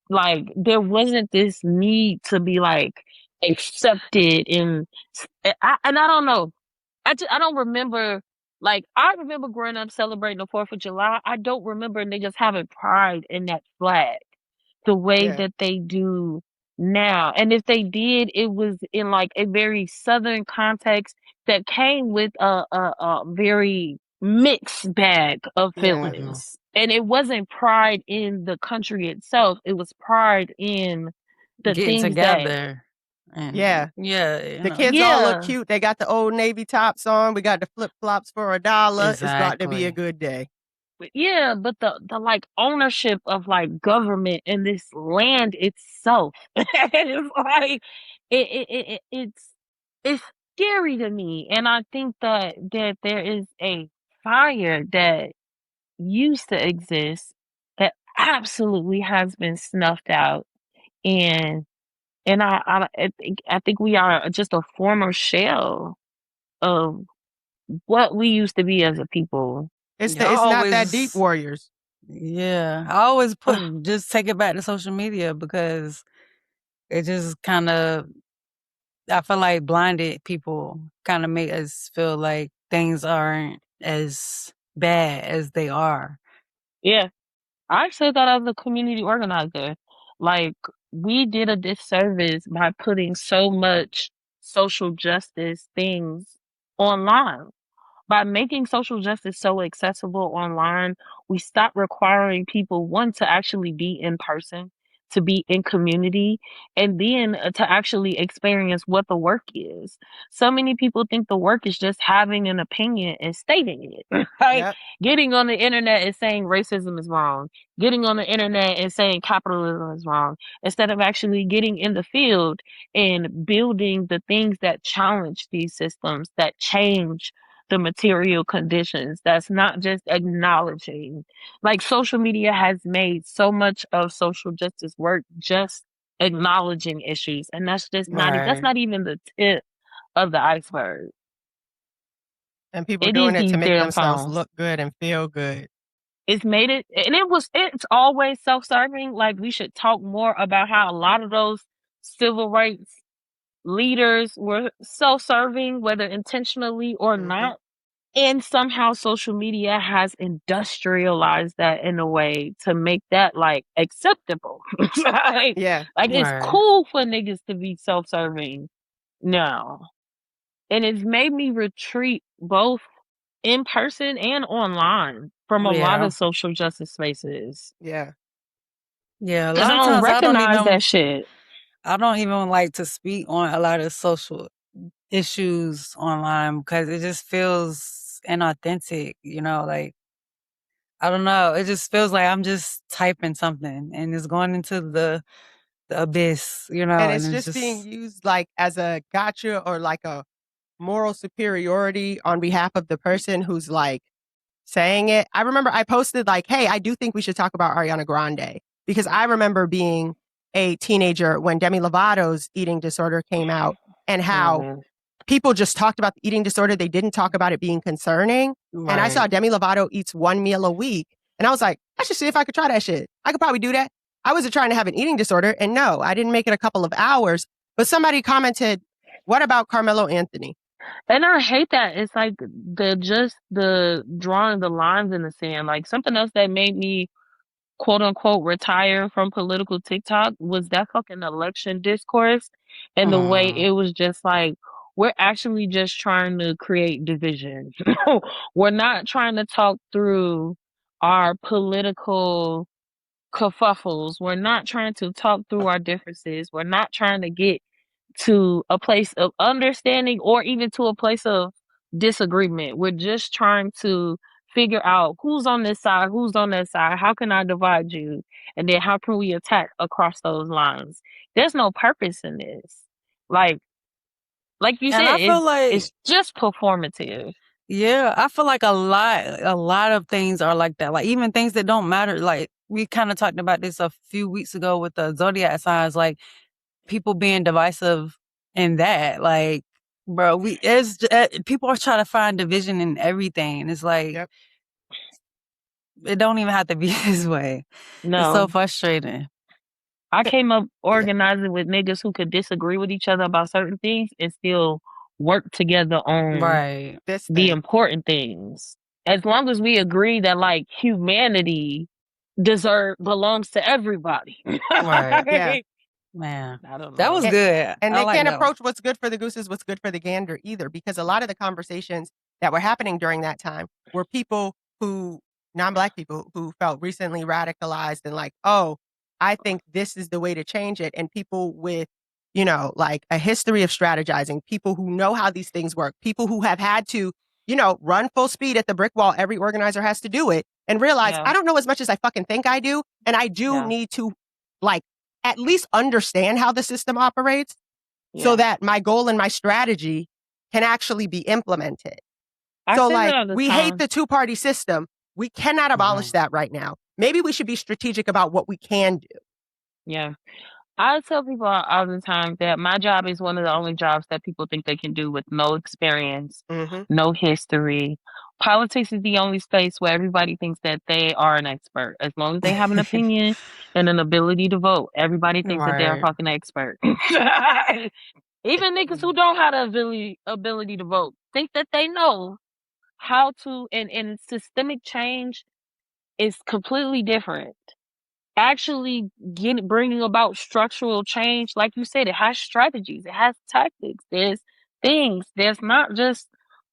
like there wasn't this need to be like accepted and I don't know. I don't remember, like I remember growing up celebrating the 4th of July. I don't remember niggas having pride in that flag the way Yeah. that they do now. And if they did, it was in like a very Southern context that came with a very mixed bag of Yeah. Mhm. feelings. And it wasn't pride in the country itself, it was pride in the Getting things that, together. And Yeah. yeah, you The know. kids all look yeah, cute. They got the old Navy tops on. We got the flip flops for $1. It's about to be a Exactly. good day. yeah, but the like ownership of like government and this land itself, it's like it's scary to me, and I think that there is a fire that used to exist that absolutely has been snuffed out, and I think we are just a former shell of what we used to be as a people. Yeah, I It's not that deep, always warriors. yeah. I always just take it back to social media because it just kinda I feel like blinded people kinda make us feel like things aren't as bad as they are. Yeah. I say that as a community organizer. Like, we did a disservice by putting so much social justice things online. By making social justice so accessible online, we stop requiring people, one, to actually be in person, to be in community, and then to actually experience what the work is. So many people think the work is just having an opinion and stating it. Like Yep. getting on the internet and saying racism is wrong, getting on the internet and saying capitalism is wrong, instead of actually getting in the field and building the things that challenge these systems, that change the material conditions. That's not just acknowledging. Like social media has made so much of social justice work just acknowledging issues, and that's Right. not even the tip of the iceberg. And people It is doing it to these make damn themselves phones. look good and feel good. It's made it, and it's always self-serving. Like we should talk more about how a lot of those civil rights leaders were self-serving, whether intentionally or Hmm. not. And somehow social media has industrialized that in a way to make that like acceptable. like, Yeah. like it's Right. cool for niggas to be self-serving now. And it's made me retreat both in person and online from a lot Yeah. of social justice spaces. Yeah. Yeah, a Cause lot I of don't times recognize that shit. I don't even like to speak on a lot of social issues online because it just feels inauthentic, you know, like I don't know. It just feels like I'm just typing something and it's going into the abyss, you know, And and it's it's just being just used like as a gotcha or like a moral superiority on behalf of the person who's like saying it. I remember I posted like, hey, I do think we should talk about Ariana Grande because I remember being a teenager when Demi Lovato's eating disorder came out and how Mhm. people just talked about the eating disorder. They didn't talk about it being concerning. And I saw right. Demi Lovato eats one meal a week. And I was like, I should see if I could try that shit. I could probably do that. I wasn't trying to have an eating disorder. And no, I didn't make it a couple of hours. But somebody commented, what about Carmelo Anthony? And I hate that. It's like the drawing the lines in the sand. Like something else that made me quote unquote retire from political TikTok was that fucking election discourse. And the way Mm. it was just like, we're actually just trying to create division. We're not trying to talk through our political kerfuffles. We're not trying to talk through our differences. We're not trying to get to a place of understanding or even to a place of disagreement. We're just trying to figure out who's on this side, who's on that side, how can I divide you, and then how can we attack across those lines. There's no purpose in this. Like you And said, I feel like, it's just performative. yeah, I feel like a lot of things are like that. Like even things that don't matter. Like we kind of talked about this a few weeks ago with the zodiac signs. Like people being divisive in that. Like, bro, people are trying to find division in everything. And it's like, Yep. it don't even have to be this way. It's so No. frustrating. I came up Yeah. organizing with niggas who could disagree with each other about certain things and still work together on Right. This the thing. important things. As long as we agree that like humanity belongs to everybody. Right. Yeah. Man, I don't that was know. good. And I they like can't that one. approach what's good for the goose is what's good for the gander either, because a lot of the conversations that were happening during that time were people who, non-black people, who felt recently radicalized and like, oh, I think this is the way to change it. And people with, you know, like a history of strategizing, people who know how these things work, people who have had to, you know, run full speed at the brick wall. Every organizer has to do it and realize Yeah. I don't know as much as I fucking think I do. And I do Yeah. need to like at least understand how the system operates so Yeah. that my goal and my strategy can actually be implemented. I So say like that all the we hate time. the two-party system. We cannot abolish that right now. Maybe we should be strategic about what we can do. Yeah. I tell people all the time that my job is one of the only jobs that people think they can do with no experience, Mm-hmm. no history. Politics is the only space where everybody thinks that they are an expert. As long as they have an opinion and an ability to vote, everybody thinks that they're a Right. fucking expert. Even niggas who don't have the ability to vote think that they know how to, and systemic change is completely different. Actually bringing about structural change, like you said, it has strategies, it has tactics, there's things, there's not just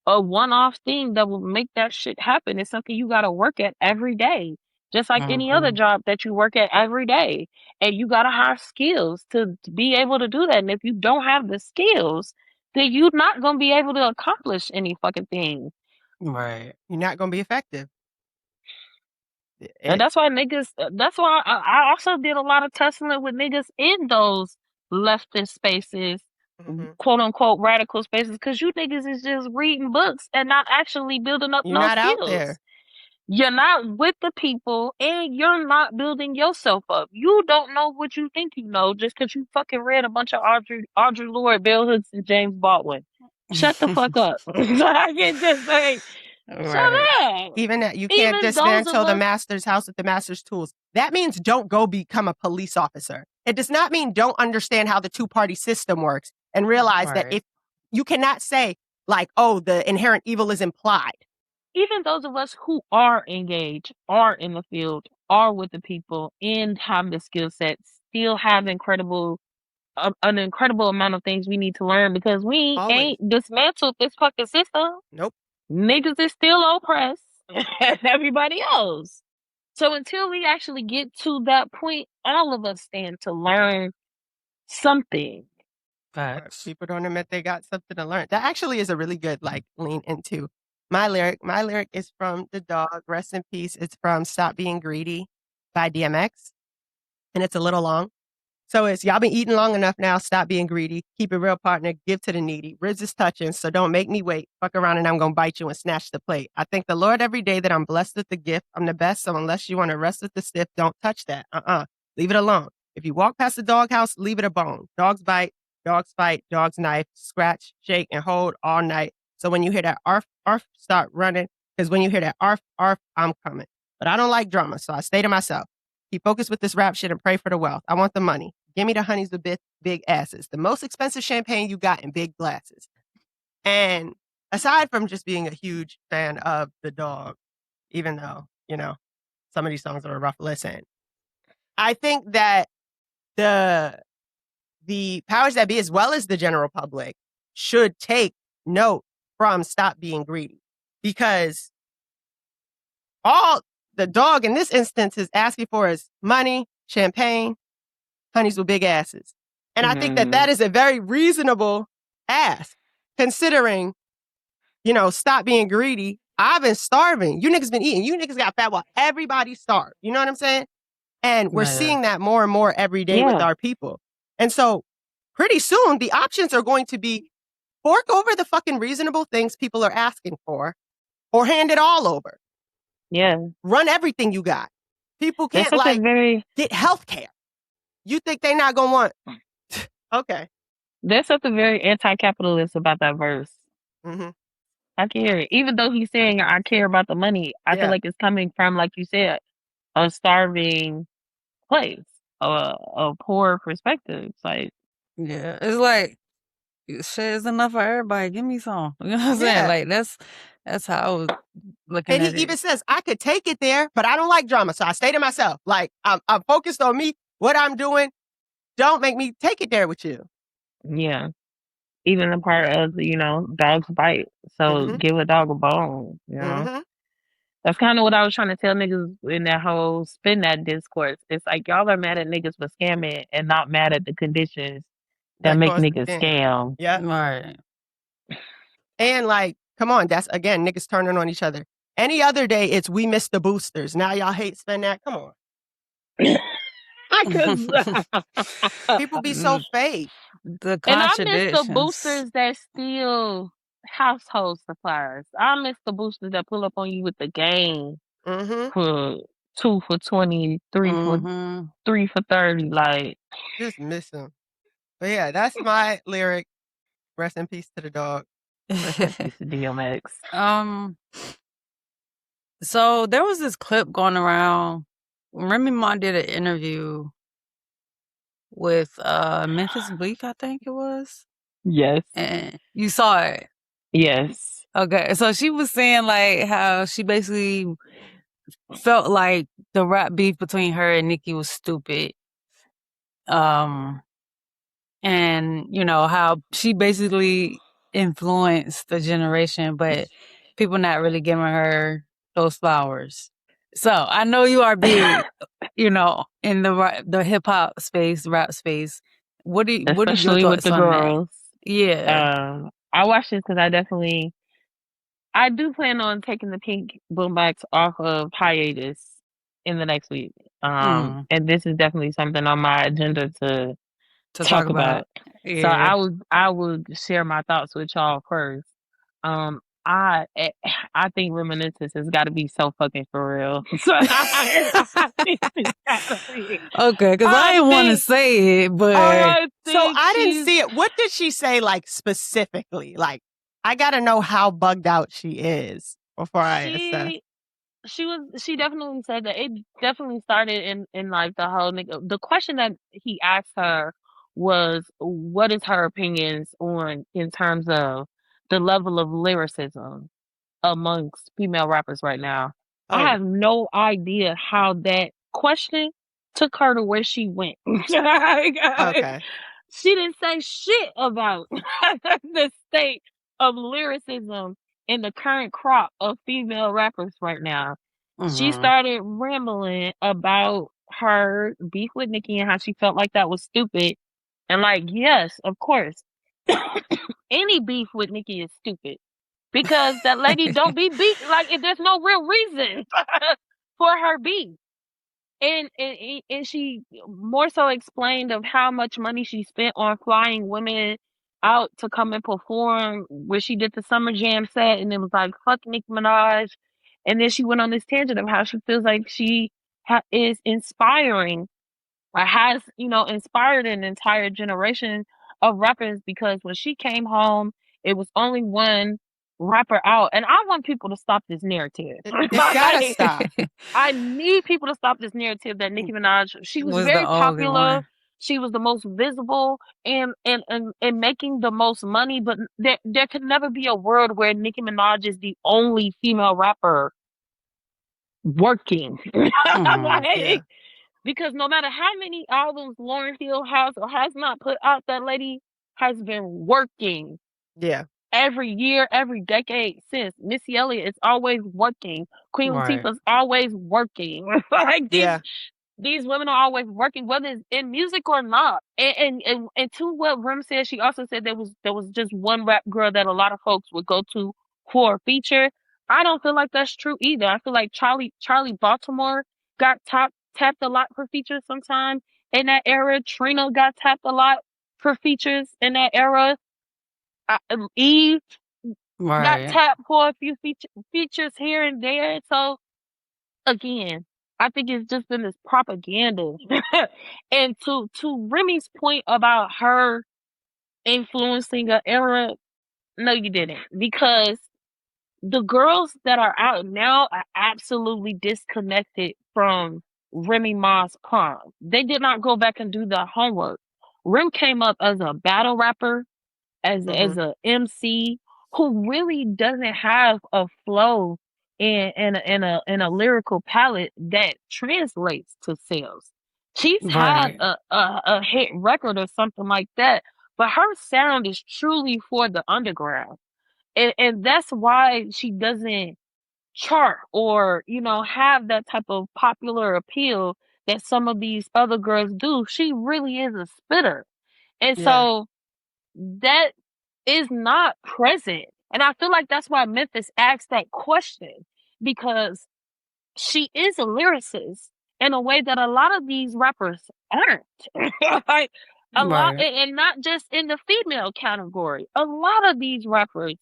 a one-off thing that will make that shit happen. It's something you got to work at every day, just like any other job that you work at every day. And you got to have skills to be able to do that. And if you don't have the skills, then you're not going to be able to accomplish any fucking thing. Right. You're not going to be effective. And that's why niggas, that's why I also did a lot of tussling with niggas in those leftist spaces, Mhm. quote unquote radical spaces, because you niggas is just reading books and not actually building up You're no not out skills. there. You're not with the people and you're not building yourself up. You don't know what you think you know just because you fucking read a bunch of Audre Lorde, Bell Hooks, and James Baldwin. Shut the fuck up. I can just say, shut up. Even that you can't Even those dismantle of the us master's house with the master's tools. That means don't go become a police officer. It does not mean don't understand how the two-party system works and realize that if you cannot say like, oh, the inherent evil is implied. even those of us who are engaged, are in the field, are with the people, and have the skill sets, still have an incredible amount of things we need to learn because we Always. ain't dismantled this fucking system. Nope. Niggas is still oppressed as everybody else. So until we actually get to that point, all of us stand to learn something. Facts. People don't admit they got something to learn. That actually is a really good like lean into my lyric. My lyric is from The Dog. Rest in peace. It's from Stop Being Greedy by DMX. And it's a little long. So it's y'all been eating long enough now. Stop being greedy. Keep it real, partner. Give to the needy. Ribs is touching, so don't make me wait. Fuck around and I'm gonna bite you and snatch the plate. I thank the Lord every day that I'm blessed with the gift. I'm the best, so unless you want to rest with the stiff, don't touch that. Leave it alone. If you walk past the doghouse, leave it a bone. Dogs bite, dogs fight, dogs knife, scratch, shake, and hold all night. So when you hear that arf, arf, start running. Because when you hear that arf, arf, I'm coming. But I don't like drama, so I stay to myself. Keep focused with this rap shit and pray for the wealth. I want the money. Give me the honeys with big asses. The most expensive champagne you got in big glasses. And aside from just being a huge fan of The Dog, even though, you know, some of these songs are a rough listen, I think that the the powers that be, as well as the general public, should take note from Stop Being Greedy. Because all the dog in this instance is asking for is money, champagne, honeys with big asses. And I think that is a very reasonable ask, considering, stop being greedy. I've been starving. You niggas been eating. You niggas got fat while everybody starved. You know what I'm saying? And we're seeing that more and more every day with our people. And so pretty soon the options are going to be fork over the fucking reasonable things people are asking for, or hand it all over. Yeah. Run everything you got. People can't get health care. You think they're not going to want... Okay. There's something very anti-capitalist about that verse. Mm-hmm. I can hear it. Even though he's saying, I care about the money, I feel like it's coming from, like you said, a starving place, a poor perspective. It's like... Yeah, it's like, shit is enough for everybody. Give me some. You know what I'm saying? Like, that's how I was looking at it. And he even says, I could take it there, but I don't like drama, so I stay to myself. Like, I'm focused on me, what I'm doing. Don't make me take it there with you. Yeah. Even the part of, dogs bite. So give a dog a bone, That's kind of what I was trying to tell niggas in that whole spin that discourse. It's like, y'all are mad at niggas for scamming and not mad at the conditions that make niggas scam. Yeah. Right. And like, come on, that's, again, niggas turning on each other. Any other day, it's we missed the boosters. Now y'all hate spend that. Come on. People be so fake. The And I miss contradictions. the boosters that steal household supplies. I miss the boosters that pull up on you with the game for 2 for 20, 3 for 30. Like, just miss them. But yeah, that's my lyric. Rest in peace to the dog. Rest in peace to DMX. So there was this clip going around. Remy Ma did an interview with Memphis Bleak, I think it was. Yes. And you saw it. Yes. Okay. So she was saying like how she basically felt like the rap beef between her and Nicki was stupid. And how she basically influenced the generation, but people not really giving her those flowers. So I know you are big, in the hip hop space, rap space. What are your Especially thoughts with the on girls. that? Yeah. I watched this because I do plan on taking the Pink Boombox off of hiatus in the next week. And this is definitely something on my agenda to talk about. Yeah. So I would share my thoughts with y'all first. I think Reminiscence has got to be so fucking for real. So okay, because I didn't want to say it, but I didn't see it. What did she say, like, specifically? Like, I gotta know how bugged out she is before I assess. She definitely said that it definitely started in like the whole nigga. The question that he asked her was, what is her opinions on in terms of the level of lyricism amongst female rappers right now? I have no idea how that question took her to where she went. Okay. She didn't say shit about the state of lyricism in the current crop of female rappers right now. She started rambling about her beef with Nicki and how she felt like that was stupid. And like, yes, of course, any beef with Nicki is stupid because that lady don't be beef. Like, if there's no real reason for her beef. And she more so explained of how much money she spent on flying women out to come and perform where she did the Summer Jam set, and it was like, fuck Nicki Minaj. And then she went on this tangent of how she feels like she is inspiring, or has, inspired an entire generation of rappers, because when she came home, it was only one rapper out. And I want people to stop this narrative. It's gotta stop. I need people to stop this narrative that Nicki Minaj, she was very popular. She was the most visible and making the most money, but there could never be a world where Nicki Minaj is the only female rapper working. Because no matter how many albums Lauryn Hill has or has not put out, that lady has been working Yeah. every year, every decade since. Missy Elliott is always working. Queen Right. Latifah's always working. Like Yeah. these women are always working, whether it's in music or not. And to what Rem said, she also said there was just one rap girl that a lot of folks would go to for a feature. I don't feel like that's true either. I feel like Charlie Baltimore got tapped a lot for features sometime in that era. Trina got tapped a lot for features in that era. Eve got Right. tapped for a few features here and there. So again, I think it's just been this propaganda. And to Remy's point about her influencing an era, no, you didn't, because the girls that are out now are absolutely disconnected from Remy Ma's prom. They did not go back and do the homework. Rem came up as a battle rapper, as Mhm. a MC who really doesn't have a flow and a lyrical palette that translates to sales. She's had Right. a hit record or something like that, but her sound is truly for the underground. And that's why she doesn't chart or, have that type of popular appeal that some of these other girls do. She really is a spitter. And Yeah. so that is not present. And I feel like that's why Memphis asked that question, because she is a lyricist in a way that a lot of these rappers aren't. Like a lot, Right. and not just in the female category. A lot of these rappers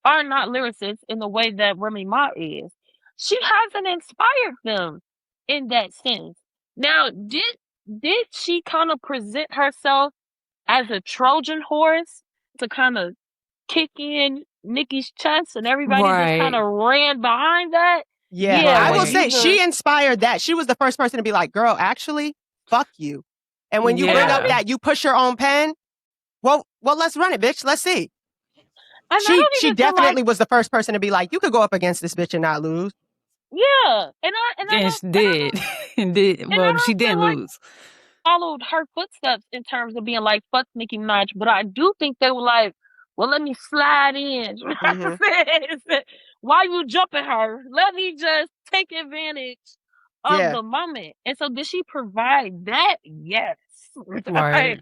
are not lyricists in the way that Remy Ma is. She hasn't inspired them in that sense. Now, did she kind of present herself as a Trojan horse to kind of kick in Nikki's chest, and everybody just kind Right. of ran behind that? Yeah. Yeah, I but will Right. say these are she inspired that. She was the first person to be like, girl, actually, fuck you. And when you bring up Yeah. that you push your own pen, well, let's run it, bitch. Let's see. and I don't She even feel like, definitely was the first person to be like, you could go up against this bitch and not lose. yeah, and I And don't she did. And did. and I Well, she don't feel didn't like lose. followed her footsteps in terms of being like fuck Nicki Minaj, but I do think they were like, well, let me slide in. Mhm. Why you jumping her? Let me just take advantage of Yeah. the moment. And so did she provide that? Yes. Right.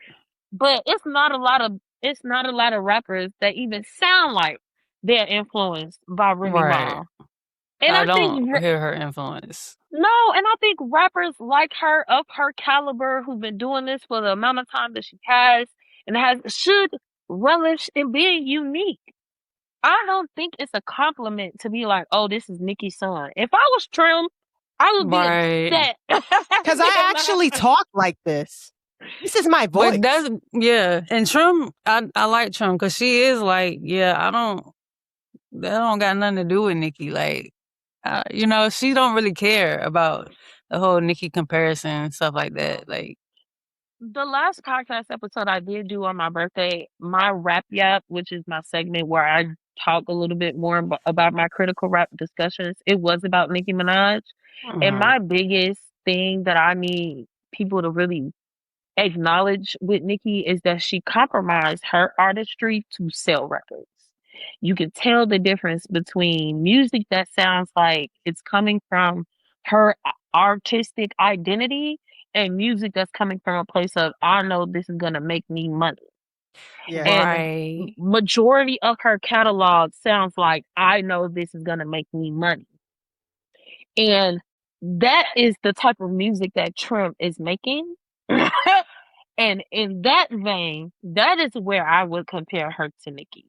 But it's not a lot of rappers that even sound like they're influenced by Remy Right. Ma. And I I don't think hear her influence. no, and I think rappers like her, of her caliber, who've been doing this for the amount of time that she has and should relish in being unique. I don't think it's a compliment to be like, oh, this is Nicki's son. If I was Trim, I would be Right. upset. Because I actually talk like this. This is my voice. But that's, yeah. And Trim, I like Trim because she is like, yeah, that don't got nothing to do with Nikki. Like, she don't really care about the whole Nikki comparison and stuff like that. Like, The last podcast episode I did do on my birthday, my rap yap, which is my segment where I talk a little bit more about my critical rap discussions, it was about Nicki Minaj. And mhm. my biggest thing that I need people to really acknowledge with Nicki is that she compromised her artistry to sell records. You can tell the difference between music that sounds like it's coming from her artistic identity and music that's coming from a place of, I know this is going to make me money. Yeah. And Right. majority of her catalog sounds like, I know this is going to make me money. And that is the type of music that Trim is making. And in that vein, that is where I would compare her to Nicki.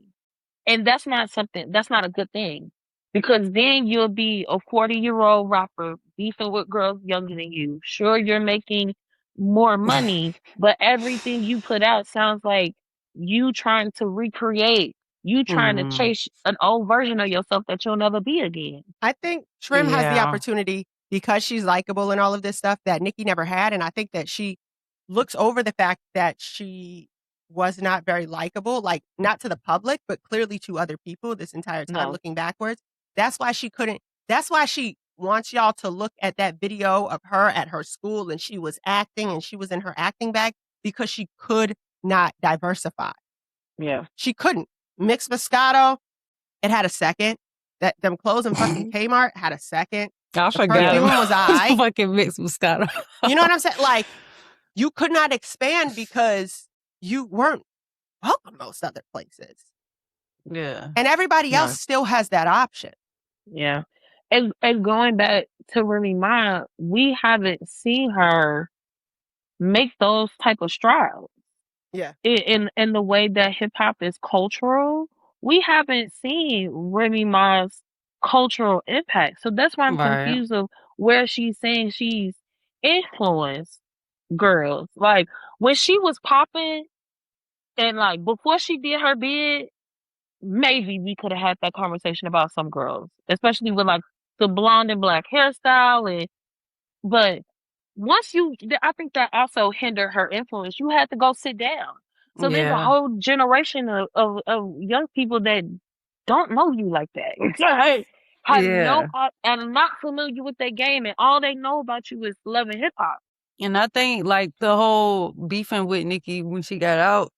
And that's not a good thing. Because then you'll be a 40-year-old rapper beefing with girls younger than you. Sure, you're making more money, but everything you put out sounds like you trying to recreate, you trying to Mhm. chase an old version of yourself that you'll never be again. I think Trim has the Yeah. opportunity because she's likable and all of this stuff that Nicki never had. And I think that she looks over the fact that she was not very likable, like not to the public, but clearly to other people this entire time No. looking backwards. That's why she wants y'all to look at that video of her at her school and she was acting and she was in her acting bag because she could not diversify. Yeah. She couldn't. Mixed Moscato, it had a second. Them clothes in fucking Kmart had a second. I The forgot perfume about was aight. fucking Mixed Moscato. You know what I'm saying? Like, you could not expand because you weren't welcome most other places. Yeah. And everybody Yeah. else still has that option. Yeah. And going back to Remy Ma, we haven't seen her make those type of strides. Yeah. In the way that hip hop is cultural, we haven't seen Remy Ma's cultural impact. So that's why I'm Right. confused of where she's saying she's influenced girls. Like when she was popping and like before she did her bid, maybe we could have had that conversation about some girls, especially with like the blonde and black hairstyle. But once I think that also hindered her influence. You had to go sit down. So there's a Yeah. whole generation of young people that don't know you like that. Yeah. And not familiar with that game, and all they know about you is loving hip hop. And I think like the whole beefing with Nicki when she got out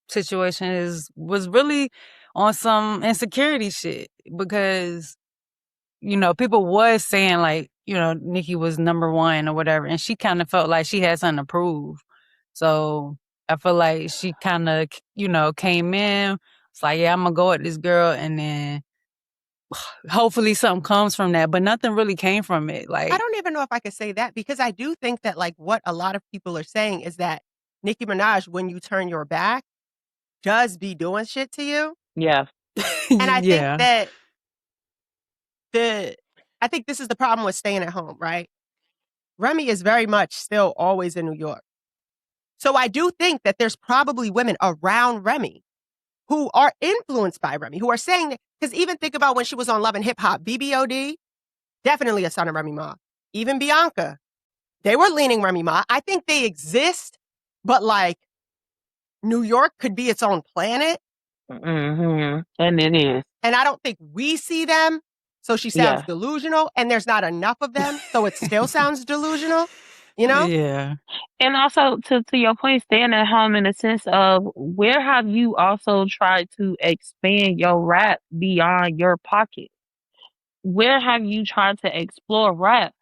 situation was really on some insecurity shit because, you know, people was saying like, you know, Nicki was number one or whatever, and she kind of felt like she had something to prove. So I feel like she kind of, you know, came in. It's like, yeah, I'm gonna go at this girl, and then hopefully something comes from that. But nothing really came from it. Like, I don't even know if I could say that because I do think that like what a lot of people are saying is that Nicki Minaj, when you turn your back, does be doing shit to you. Yeah. And I yeah, think that I think this is the problem with staying at home, right? Remy is very much still always in New York. So I do think that there's probably women around Remy who are influenced by Remy, who are saying that, because even think about when she was on Love and Hip Hop, BBOD, definitely a son of Remy Ma. Even Bianca, they were leaning Remy Ma. I think they exist, but like New York could be its own planet. Mm-hmm. And it is. And I don't think we see them. So she sounds delusional, and there's not enough of them. So it still sounds delusional, you know? yeah. And also to your point, staying at home in the sense of where have you also tried to expand your rap beyond your pocket? Where have you tried to explore rap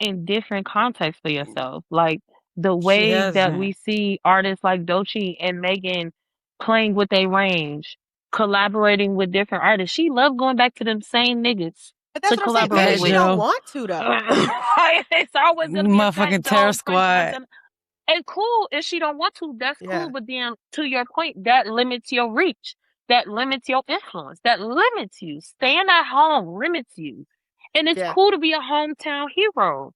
in different contexts for yourself? Like the She way that hasn't. we see artists like Doechii and Megan playing with their range, collaborating with different artists. She loved going back to them same niggas But that's to what I'm saying. collaborate Maybe with. she don't want to, though. It's always gonna be a Motherfucking Fat Terror Dog, French Squad. Montana. And cool, if she don't want to, that's Yeah. cool. But then, to your point, that limits your reach. That limits your influence. That limits you. Staying at home limits you. And it's Yeah. cool to be a hometown hero.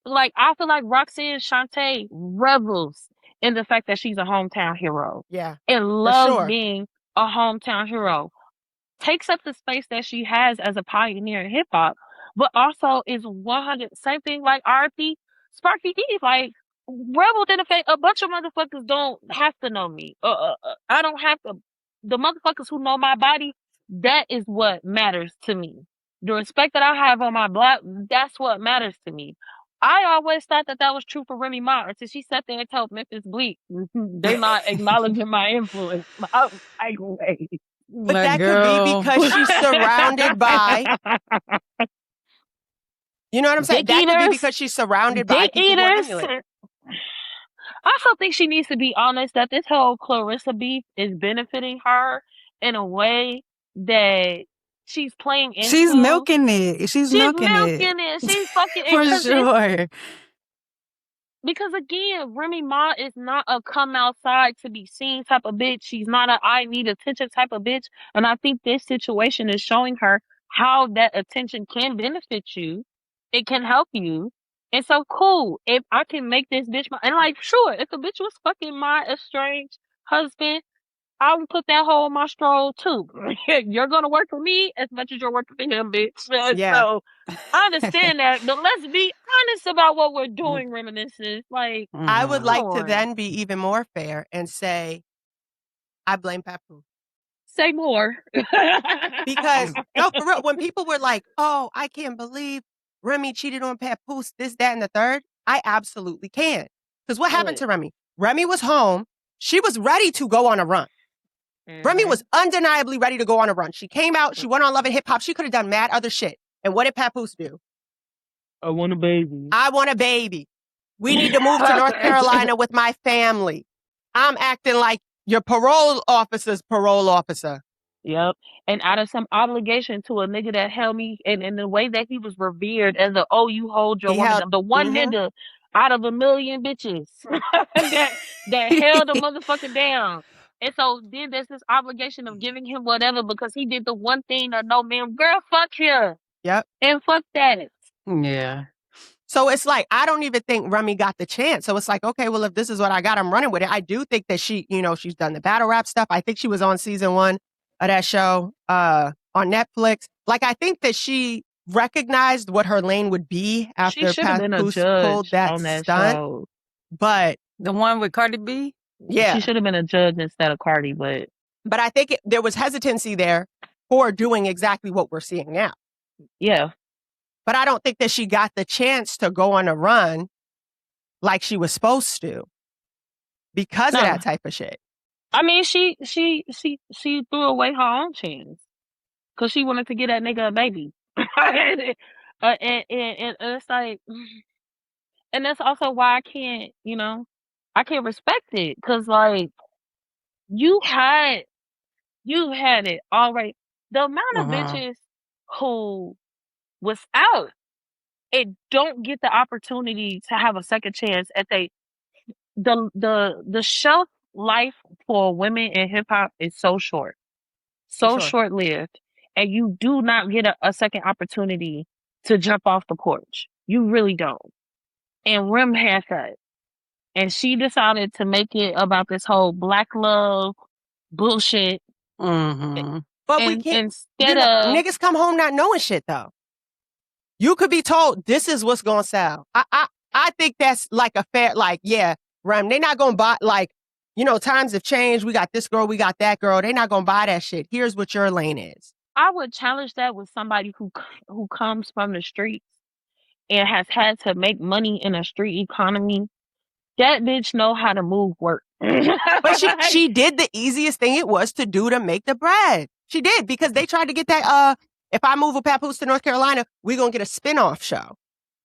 Like, I feel like Roxanne Shante revels in the fact that she's a hometown hero. Yeah. And loves sure. being a hometown hero. Takes up the space that she has as a pioneer in hip hop, but also is 100 same thing like RP Sparky D. Like Rebel did fact a bunch of motherfuckers don't have to know me. I don't have to. The motherfuckers who know my body, that is what matters to me. The respect that I have on my block, that's what matters to me. I always thought that was true for Remy Ma until she sat there and told Memphis Bleak, they're not acknowledging my influence. I wait. But that could be because she's surrounded by, you know what I'm saying? Dick That could be eaters. because she's surrounded by Dick people who are eaters. emulating. I also think she needs to be honest that this whole Clarissa beef is benefiting her in a way that she's playing into. She's milking it. She's milking it. She's fucking for sure. Because again, Remy Ma is not a come outside to be seen type of bitch. She's not a I need attention type of bitch. And I think this situation is showing her how that attention can benefit you. It can help you. And so cool. If I can make this bitch and like sure, if the bitch was fucking my estranged husband, I would put that hole in my stroll too. You're gonna work for me as much as you're working for him, bitch. Yeah. So I understand that, but let's be honest about what we're doing, reminiscence. Like I would like to on. then be even more fair and say, I blame Papoose. Say more. Because, no, for real, when people were like, oh, I can't believe Remy cheated on Papoose, this, that, and the third, I absolutely can. Because what happened to Remy? Remy was home. She was ready to go on a run. Remy was undeniably ready to go on a run. She came out. She went on Love and Hip Hop. She could have done mad other shit. And what did Papoose do? I want a baby. I want a baby. We need to move to North Carolina with my family. I'm acting like your parole officer's parole officer. Yep. And out of some obligation to a nigga that held me, and the way that he was revered as you hold your woman down. The one nigga out of a million bitches that held the motherfucker down. And so then there's this obligation of giving him whatever because he did the one thing that no man, girl, fuck him. Yep. And fuck that. Yeah. So it's like, I don't even think Remy got the chance. So it's like, okay, well, if this is what I got, I'm running with it. I do think that she, she's done the battle rap stuff. I think she was on season 1 of that show on Netflix. Like, I think that she recognized what her lane would be after Papoose pulled that stunt. Show. But the one with Cardi B? Yeah. She should have been a judge instead of Cardi, but I think there was hesitancy there for doing exactly what we're seeing now. Yeah. But I don't think that she got the chance to go on a run like she was supposed to because of that type of shit. I mean, she threw away her own chance because she wanted to get that nigga a baby. and it's like, and that's also why I can't respect it because like you had it already. The amount of bitches who was out and don't get the opportunity to have a second chance at the shelf life for women in hip hop is so short, short lived, and you do not get a second opportunity to jump off the porch. You really don't. And Rem had that, and she decided to make it about this whole black love bullshit. But we can't. Niggas come home not knowing shit though. You could be told this is what's gonna sell. I think that's like a fair, like, yeah, Rem, they not gonna buy, like, times have changed. We got this girl, we got that girl. They not gonna buy that shit. Here's what your lane is. I would challenge that with somebody who comes from the streets and has had to make money in a street economy. That bitch know how to move work. But she did the easiest thing it was to do to make the bread. She did, because they tried to get that, if I move with Papoose to North Carolina, we're going to get a spinoff show.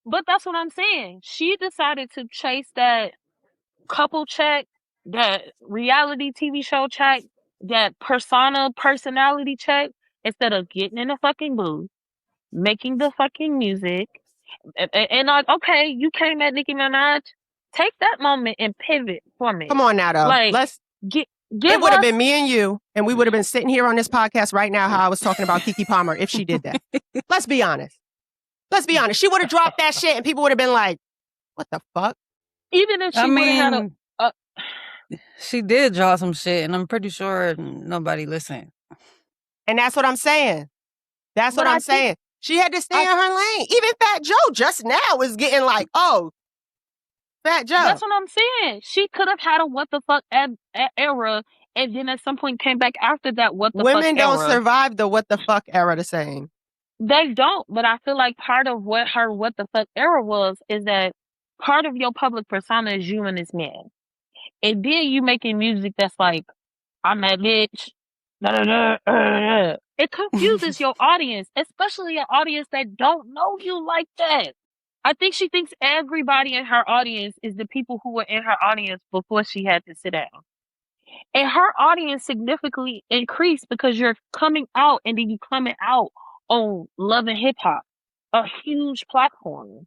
But that's what I'm saying. She decided to chase that couple check, that reality TV show check, that personality check, instead of getting in the fucking booth, making the fucking music. And like, okay, you came at Nicki Minaj. Take that moment and pivot for me. Come on now, though. Like, it would have been me and you, and we would have been sitting here on this podcast right now how I was talking about Keke Palmer if she did that. Let's be honest. She would have dropped that shit and people would have been like, what the fuck? Even if she would have had she did draw some shit, and I'm pretty sure nobody listened. And that's what I'm saying. That's what I'm saying. She had to stay in her lane. Even Fat Joe just now is getting like, oh, Fat Joe. That's what I'm saying. She could have had a what the fuck era, and then at some point came back after that what the fuck era. Women don't survive the what the fuck era the same. They don't, but I feel like part of what her what the fuck era was is that part of your public persona is you and this man. And then you making music that's like, I'm that bitch. It confuses your audience, especially an audience that don't know you like that. I think she thinks everybody in her audience is the people who were in her audience before she had to sit down. And her audience significantly increased because you're coming out and then you coming out on Love and Hip Hop, a huge platform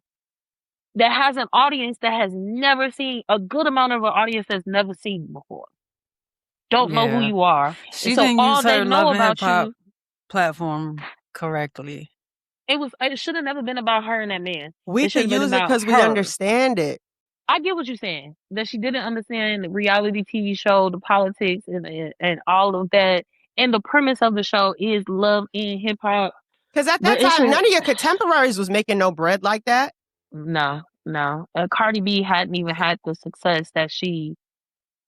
that has an audience that has never seen, a good amount of an audience that's never seen you before. Don't know who you are. She didn't use her Love and Hip Hop platform correctly. It should have never been about her and that man. We could use it because we understand it. I get what you're saying. That she didn't understand the reality TV show, the politics, and all of that. And the premise of the show is love in hip hop. Because at that time, none of your contemporaries was making no bread like that. No. Cardi B hadn't even had the success that she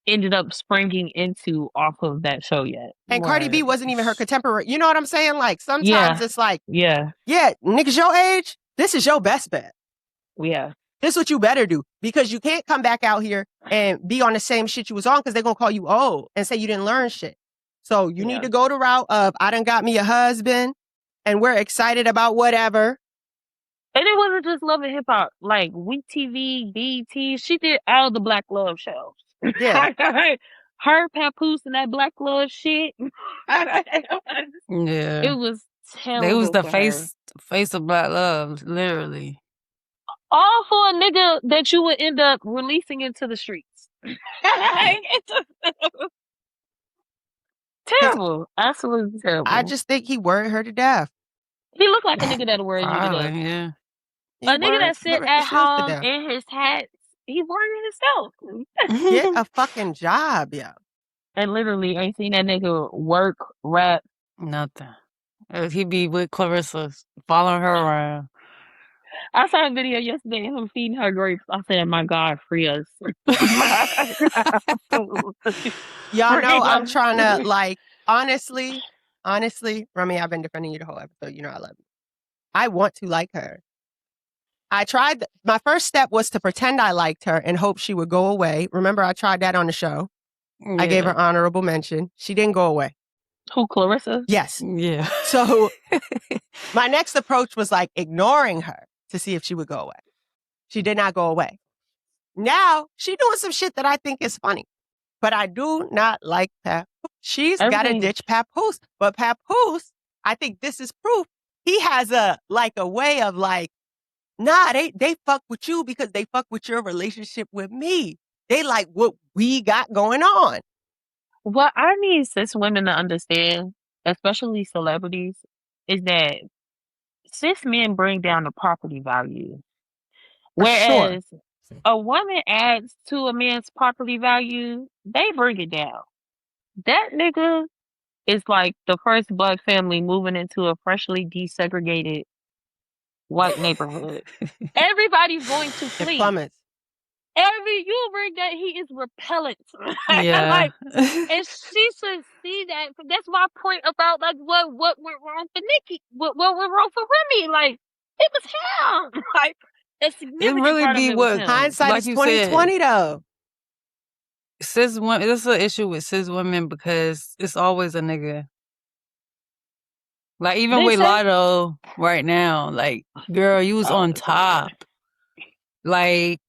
ended up springing into off of that show yet. And Cardi B wasn't even her contemporary. You know what I'm saying? Like, sometimes it's like, yeah, niggas your age, this is your best bet. Yeah. This is what you better do, because you can't come back out here and be on the same shit you was on, because they're going to call you old and say you didn't learn shit. So you need to go the route of, I done got me a husband and we're excited about whatever. And it wasn't just Love and Hip Hop. Like, Week TV, BET, she did all the Black Love shows. Yeah. Her, Papoose, and that Black Love shit. Yeah. It was terrible. They was the for her. face of Black Love, literally. All for a nigga that you would end up releasing into the streets. Terrible. Absolutely terrible. I just think he worried her to death. He looked like a nigga that'll worry you to death. Probably, yeah. He A nigga worried that sit Clarissa at Shields to home death. in his hats, he worrying himself. Get a fucking job, yo. And literally ain't seen that nigga work, rap. Nothing. He be with Clarissa, following her around. I saw a video yesterday of him feeding her grapes. I said, my God, free us. Y'all know I'm trying to, like, honestly, Remy, I've been defending you the whole episode. You know I love you. I want to like her. I tried, my first step was to pretend I liked her and hope she would go away. Remember, I tried that on the show. Yeah. I gave her honorable mention. She didn't go away. Who, Clarissa? Yes. Yeah. So my next approach was like ignoring her to see if she would go away. She did not go away. Now she doing some shit that I think is funny, but I do not like Papoose. She's got to ditch Papoose, but Papoose, I think this is proof. He has a way of like, nah, they fuck with you because they fuck with your relationship with me. They like what we got going on. What I need cis women to understand, especially celebrities, is that cis men bring down the property value. Whereas a woman adds to a man's property value, they bring it down. That nigga is like the first Black family moving into a freshly desegregated white neighborhood. Everybody's going to flee. You bring that, he is repellent. Yeah. And she should see that. That's my point about like what went wrong for Nikki, what went wrong for Remy. Like it was him. Like a significant It really part be of it what was him. Hindsight is 2020 though. Cis women, this is an issue with cis women because it's always a nigga. Like even with Lotto right now, like girl, you was on top. Like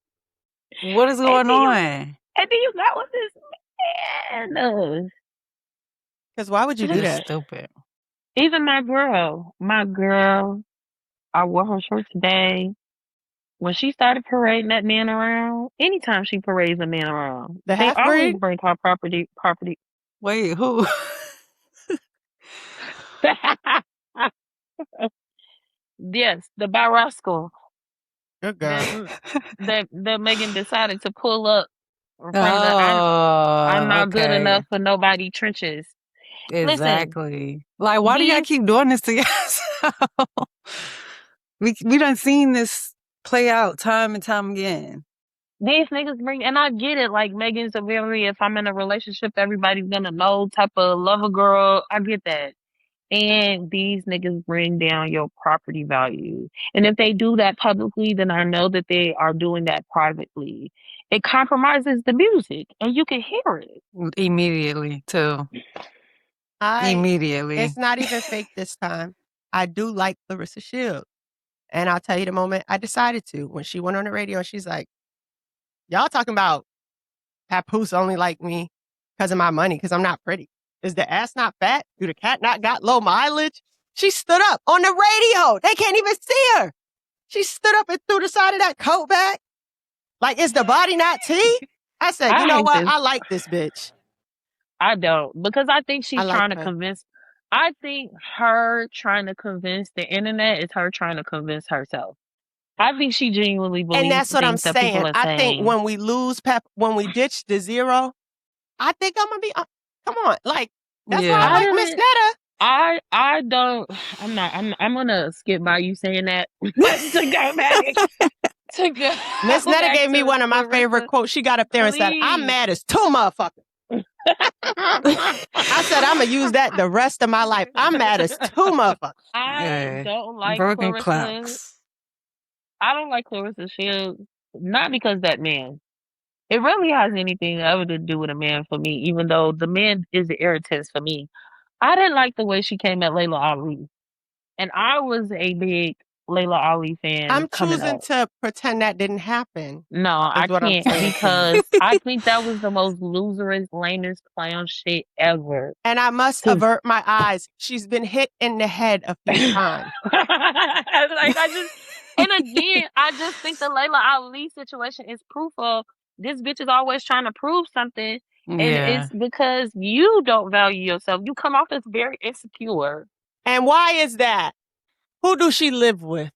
what is going on? And then you got with this man. Because why would you do that? Stupid. Even my girl, I wore her shirt today. When she started parading that man around, anytime she parades a man around, they always bring her property. Wait, who? Yes, the Barrasco. Good girl. That Megan decided to pull up. I'm not good enough for nobody trenches. Exactly. Listen, like, why do y'all keep doing this to yourself? we done seen this play out time and time again. These niggas bring, and I get it, like Megan's a very, if I'm in a relationship, everybody's gonna know type of lover girl. I get that. And these niggas bring down your property value. And if they do that publicly, then I know that they are doing that privately. It compromises the music, and you can hear it. Immediately, too. Immediately. It's not even fake this time. I do like Clarissa Shields. And I'll tell you the moment I decided to. When she went on the radio, and she's like, y'all talking about Papoose only like me because of my money, because I'm not pretty. Is the ass not fat? Do the cat not got low mileage? She stood up on the radio. They can't even see her. She stood up and threw the side of that coat back. Like, is the body not tea? I said, you know what? I like this bitch. I don't, because I think she's trying to convince. I think her trying to convince the internet is her trying to convince herself. I think she genuinely believes. And that's what I'm saying. I think when we lose when we ditch the zero, I think I'm gonna be. Come on, like that's why I like Miss Netta. I'm gonna skip by you saying that to go back. Miss Netta gave me one of my favorite quotes. She got up there and said, "I'm mad as two motherfuckers." I said, "I'm gonna use that the rest of my life. I'm mad as two motherfuckers." I don't like broken Clarissa. clocks. I don't like Clarissa Shields, not because that man. It really has anything ever to do with a man for me, even though the man is the irritant for me. I didn't like the way she came at Layla Ali. And I was a big Layla Ali fan I'm coming choosing up. to pretend that didn't happen, No, I is what I'm can't saying to you. because I think that was the most loserous, lamest clown shit ever. And I must 'Cause avert my eyes. She's been hit in the head a few times. like and again, I just think the Layla Ali situation is proof of this bitch is always trying to prove something, and Yeah. it's because you don't value yourself. You come off as very insecure. And why is that? Who do she live with?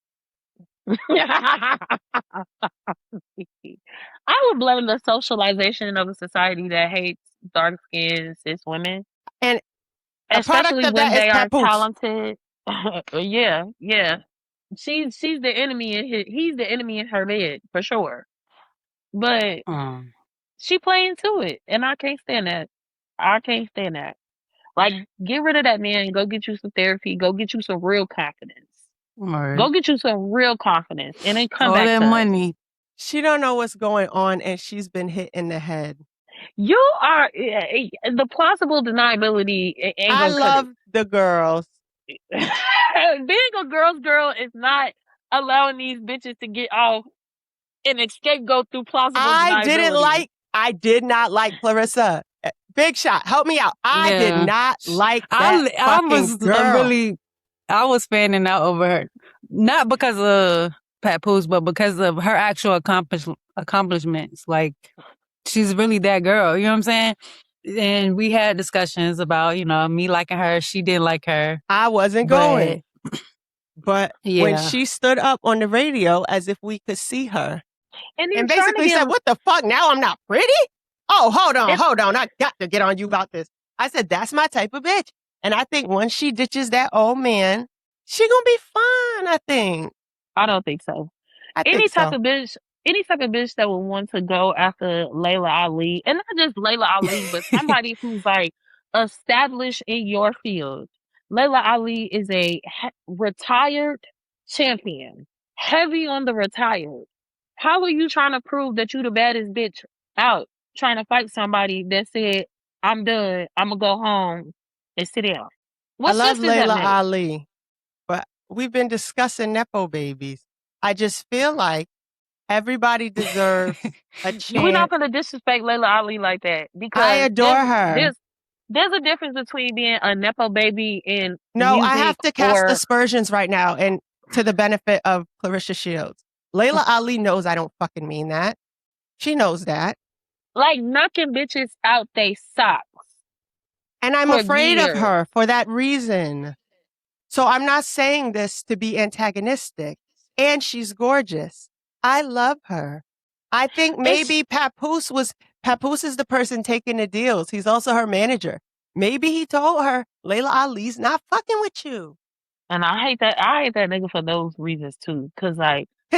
I would blame the socialization of a society that hates dark-skinned cis women, And a product especially of when that is they are Papoose. talented. Yeah, yeah. She's the enemy in he's the enemy in her bed for sure. But she playing into it, and I can't stand that. I can't stand that. Like, get rid of that man. Go get you some therapy. Go get you some real confidence. Right. Go get you some real confidence, and then come All back that to us. money. She don't know what's going on, and she's been hit in the head. You are the plausible deniability ain't I gonna love the girls. cut it. Being a girl's girl is not allowing these bitches to get off and scapegoat through plausible deniability. I did not like Clarissa. Big shot, help me out. I did not like that I fucking was girl. I was fanning out over her, not because of Papoose, but because of her actual accomplishments. Like, she's really that girl. You know what I'm saying? And we had discussions about, me liking her. She didn't like her. I wasn't going. But when she stood up on the radio as if we could see her and basically said, "What the fuck? Now I'm not pretty? Oh, hold on. I got to get on you about this." I said, "That's my type of bitch." And I think once she ditches that old man, she gonna be fine, I think. I don't think so. Any type of bitch that would want to go after Layla Ali, and not just Layla Ali, but somebody who's like established in your field. Layla Ali is a retired champion, heavy on the retired. How are you trying to prove that you the baddest bitch out trying to fight somebody that said, "I'm done, I'm gonna go home and sit down"? What I love sense does that Layla make? Ali, but we've been discussing Nepo babies. I just feel like everybody deserves a chance. We're not going to disrespect Layla Ali like that because I adore her. There's a difference between being a Nepo baby and No, music I have to cast aspersions right now, and to the benefit of Clarissa Shields. Layla Ali knows I don't fucking mean that. She knows that. Like knocking bitches out they socks. And I'm afraid of her for that reason. So I'm not saying this to be antagonistic. And she's gorgeous. I love her. I think maybe Papoose is the person taking the deals. He's also her manager. Maybe he told her, Layla Ali's not fucking with you. And I hate that nigga for those reasons too. Cause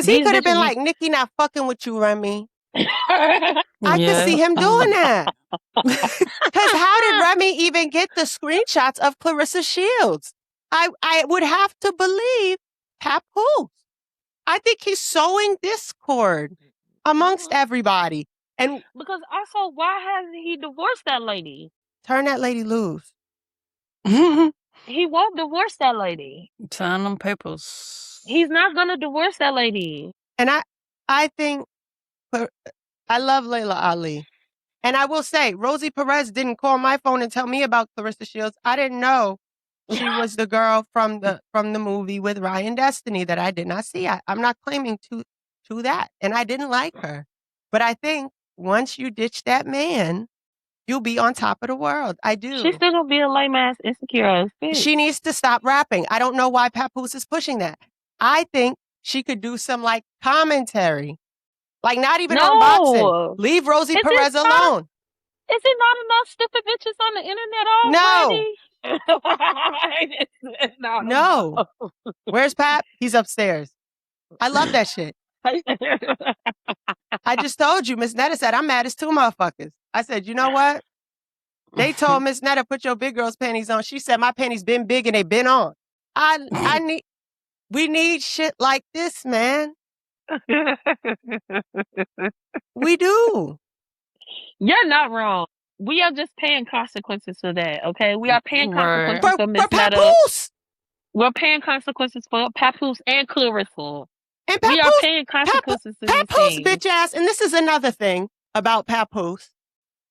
he could have been like, Nikki not fucking with you, Remy. I could see him doing that. Because how did Remy even get the screenshots of Clarissa Shields? I would have to believe Papoose. I think he's sowing discord amongst everybody. And because also, why hasn't he divorced that lady? Turn that lady loose. He won't divorce that lady. Sign them papers. He's not gonna divorce that lady. And I think I love Layla Ali. And I will say, Rosie Perez didn't call my phone and tell me about Clarissa Shields. I didn't know she was the girl from the movie with Ryan Destiny that I did not see. I'm not claiming to that. And I didn't like her. But I think once you ditch that man, you'll be on top of the world. I do. She's still gonna be a lame ass, insecure ass bitch. She needs to stop rapping. I don't know why Papoose is pushing that. I think she could do some like commentary. Like not even on boxing. Leave Rosie Perez alone. Is it not enough stupid bitches on the internet already? No. Where's Pap? He's upstairs. I love that shit. I just told you, Miss Netta said, I'm mad as two motherfuckers. I said, you know what? They told Miss Netta, put your big girl's panties on. She said, my panties been big and they been on. We need shit like this, man. We do. You're not wrong. We are just paying consequences for that, okay? We are paying Word. consequences for Miss For Meta. Papoose. We're paying consequences for Papoose and Clarissa. And We are Papoose, paying consequences for these Papoose things. bitch ass, and this is another thing about Papoose.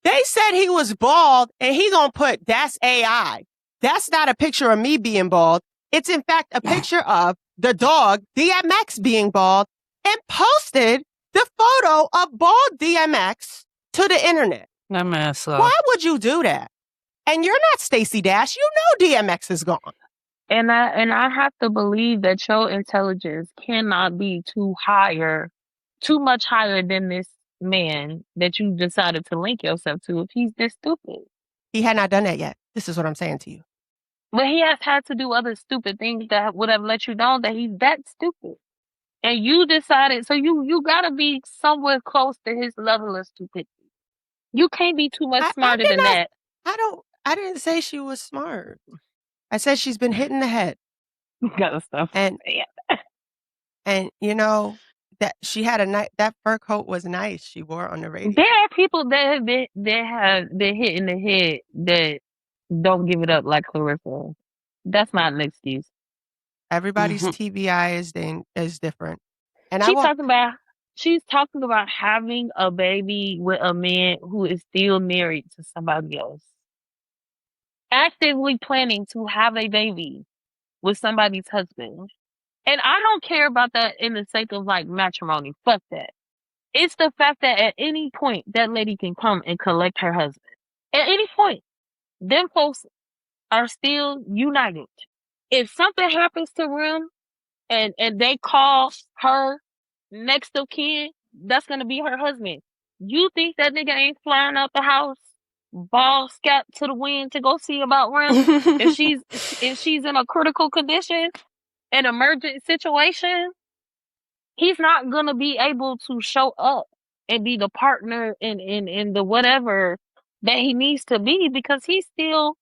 They said he was bald, and he gonna put, that's AI. That's not a picture of me being bald. It's in fact a picture of the dog, DMX, being bald, and posted the photo of bald DMX to the internet. That man slow. Why would you do that? And you're not Stacey Dash. You know DMX is gone. And I have to believe that your intelligence cannot be too much higher than this man that you decided to link yourself to if he's this stupid. He had not done that yet. This is what I'm saying to you. But he has had to do other stupid things that would have let you know that he's that stupid. And you decided, so you gotta be somewhere close to his level of stupidity. You can't be too much smarter than that. I didn't say she was smart. I said she's been hit in the head. You gotta stop. And you know that she had that fur coat was nice. She wore on the radio. There are people that have been hit in the head that don't give it up like Clarissa. That's not an excuse. Everybody's TBI is different. And she's talking about having a baby with a man who is still married to somebody else. Actively planning to have a baby with somebody's husband. And I don't care about that in the sake of like matrimony. Fuck that. It's the fact that at any point that lady can come and collect her husband. At any point, them folks are still united. If something happens to Rem and they call her next of kin, that's gonna be her husband. You think that nigga ain't flying out the house, ball scapped to the wind to go see about Rem? if she's in a critical condition, an emergent situation, he's not gonna be able to show up and be the partner in the whatever that he needs to be because he still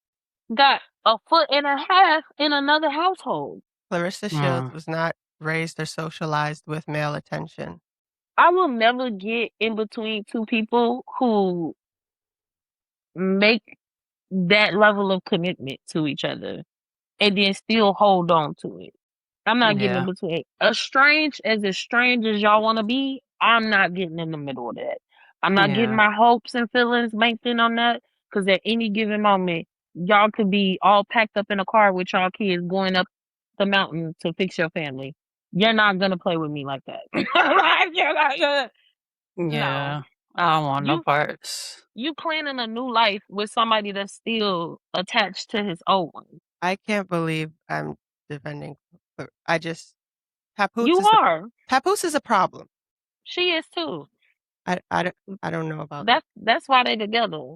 got a foot and a half in another household. Clarissa Shields was not raised or socialized with male attention. I will never get in between two people who make that level of commitment to each other and then still hold on to it. I'm not getting in between. As strange as y'all want to be, I'm not getting in the middle of that. I'm not getting my hopes and feelings banked in on that because at any given moment, y'all could be all packed up in a car with y'all kids going up the mountain to fix your family. You're not going to play with me like that. You're not gonna, Yeah. I don't want no parts. You planning a new life with somebody that's still attached to his old one. I can't believe I'm defending. Papoose is a problem. She is too. I don't know about that. That's why they together.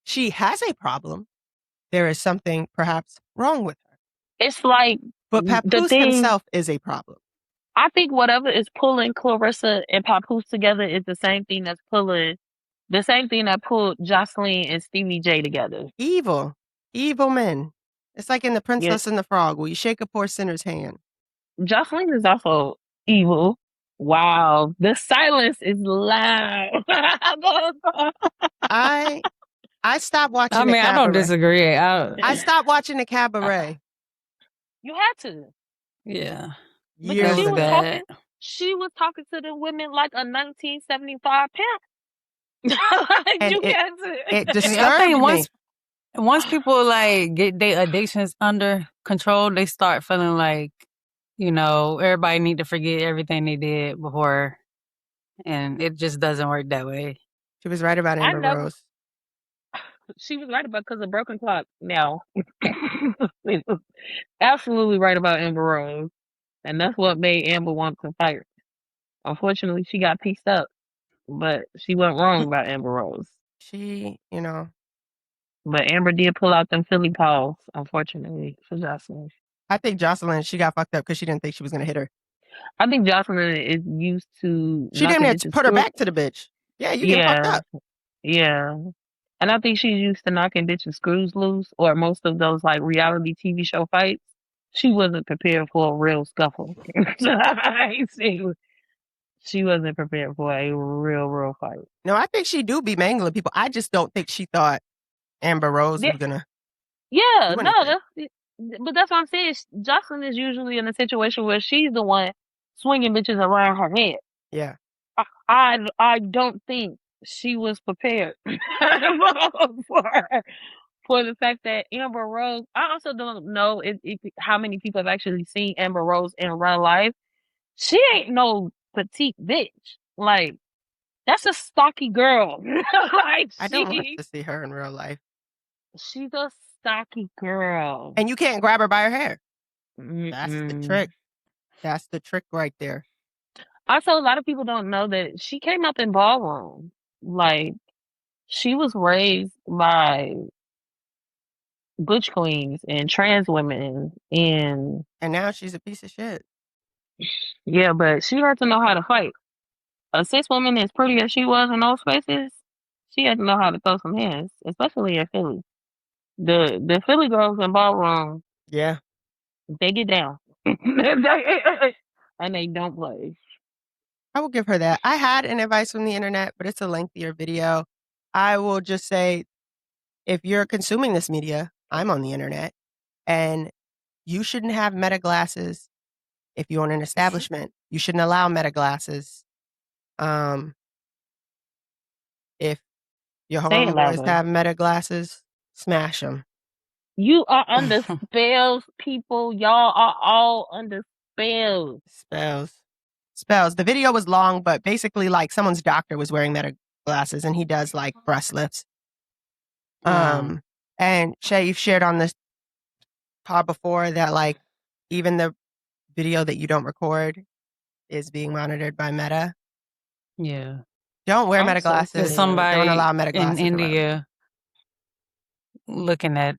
She has a problem. There is something perhaps wrong with her. It's like, but Papoose himself is a problem. I think whatever is pulling Clarissa and Papoose together is the same thing that pulled Jocelyn and Stevie J together. Evil men. It's like in The Princess and the Frog, where you shake a poor sinner's hand. Jocelyn is also evil. Wow, the silence is loud. I stopped watching. I mean, I don't disagree. I stopped watching the Cabaret. You had to. Yeah. Because she was talking to the women like a 1975 pimp. It disturbed me. Once people like get their addictions under control, they start feeling like, everybody need to forget everything they did before, and it just doesn't work that way. She was right about Amber Rose. She was right about because of Broken Clock. Now, absolutely right about Amber Rose, and that's what made Amber want to fight. Unfortunately, she got pieced up, but she wasn't wrong about Amber Rose. But Amber did pull out them Philly paws, unfortunately, for Jocelyn. I think Jocelyn, she got fucked up because she didn't think she was going to hit her. I think Jocelyn is used to... She didn't have to put her back to the bitch. Yeah, you get fucked up. Yeah. And I think she's used to knocking bitches' screws loose, or most of those like reality TV show fights. She wasn't prepared for a real scuffle. She wasn't prepared for a real fight. No, I think she do be mangling people. I just don't think she thought Amber Rose Yeah, was gonna yeah, do no, anything. but that's what I'm saying. Jocelyn is usually in a situation where she's the one swinging bitches around her head. Yeah. I don't think she was prepared for for the fact that Amber Rose. I also don't know if how many people have actually seen Amber Rose in real life. She ain't no petite bitch. Like, that's a stocky girl. Like, I don't want to see her in real life. she's a stocky girl. And you can't grab her by her hair. That's the Mm-mm. trick. That's the trick right there. Also, a lot of people don't know that she came up in ballroom. Like, she was raised by butch queens and trans women, and now she's a piece of shit. yeah, but she had to know how to fight. A cis woman as pretty as she was in those spaces, she had to know how to throw some hands, especially in Philly. The Philly girls in ballroom, Yeah. they get down. And they don't play. I will give her that. I had an advice from the internet, but it's a lengthier video. I will just say, if you're consuming this media, I'm on the internet, and you shouldn't have meta glasses if you own an establishment. You shouldn't allow meta glasses. If your Say it homeboys louder. have meta glasses, smash them. You are under spells, people. Y'all are all under spells. Spells. The video was long, but basically, like, someone's doctor was wearing meta glasses, and he does like breast lifts. And Shae, you've shared on this pod before that, like, even the video that you don't record is being monitored by Meta. Yeah. Don't wear I'm meta so glasses. There's scared. somebody Don't allow meta in glasses around. India looking at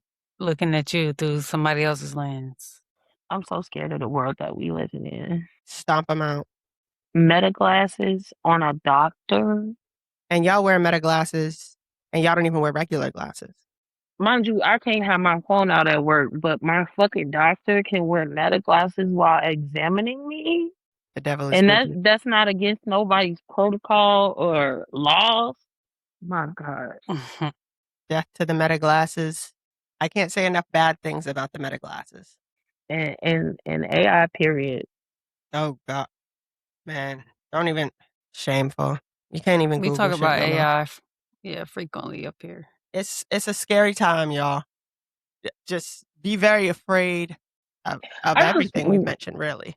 you through somebody else's lens. I'm so scared of the world that we live in. Stomp them out. Meta glasses on a doctor. And y'all wear meta glasses, and y'all don't even wear regular glasses. Mind you, I can't have my phone out at work, but my fucking doctor can wear meta glasses while examining me. The devil is And that's not against nobody's protocol or laws. My God. Death to the meta glasses. I can't say enough bad things about the meta glasses. And AI period. Oh God, man, don't even. Shameful. You can't even We Google talk shit about no more. AI, frequently up here. It's a scary time, y'all. Just be very afraid of everything we've mentioned, really.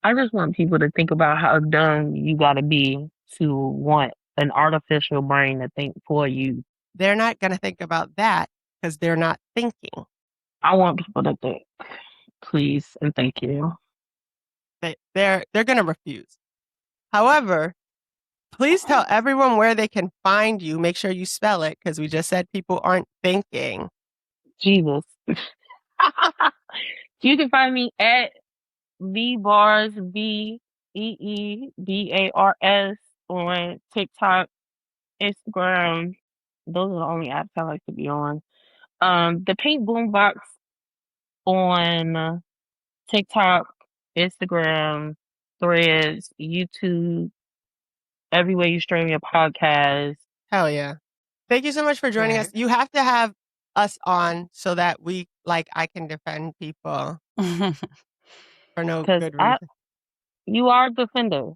I just want people to think about how dumb you got to be to want an artificial brain to think for you. They're not going to think about that because they're not thinking. I want people to think, please, and thank you. They're going to refuse. However, please tell everyone where they can find you. Make sure you spell it, because we just said people aren't thinking. Jesus. You can find me at VBars, VEEBARS on TikTok, Instagram. Those are the only apps I like to be on. The Pink Boombox on TikTok, Instagram, Threads, YouTube, everywhere you stream your podcast. Hell yeah. Thank you so much for joining us. You have to have us on so that I can defend people for no good reason. You are a defender.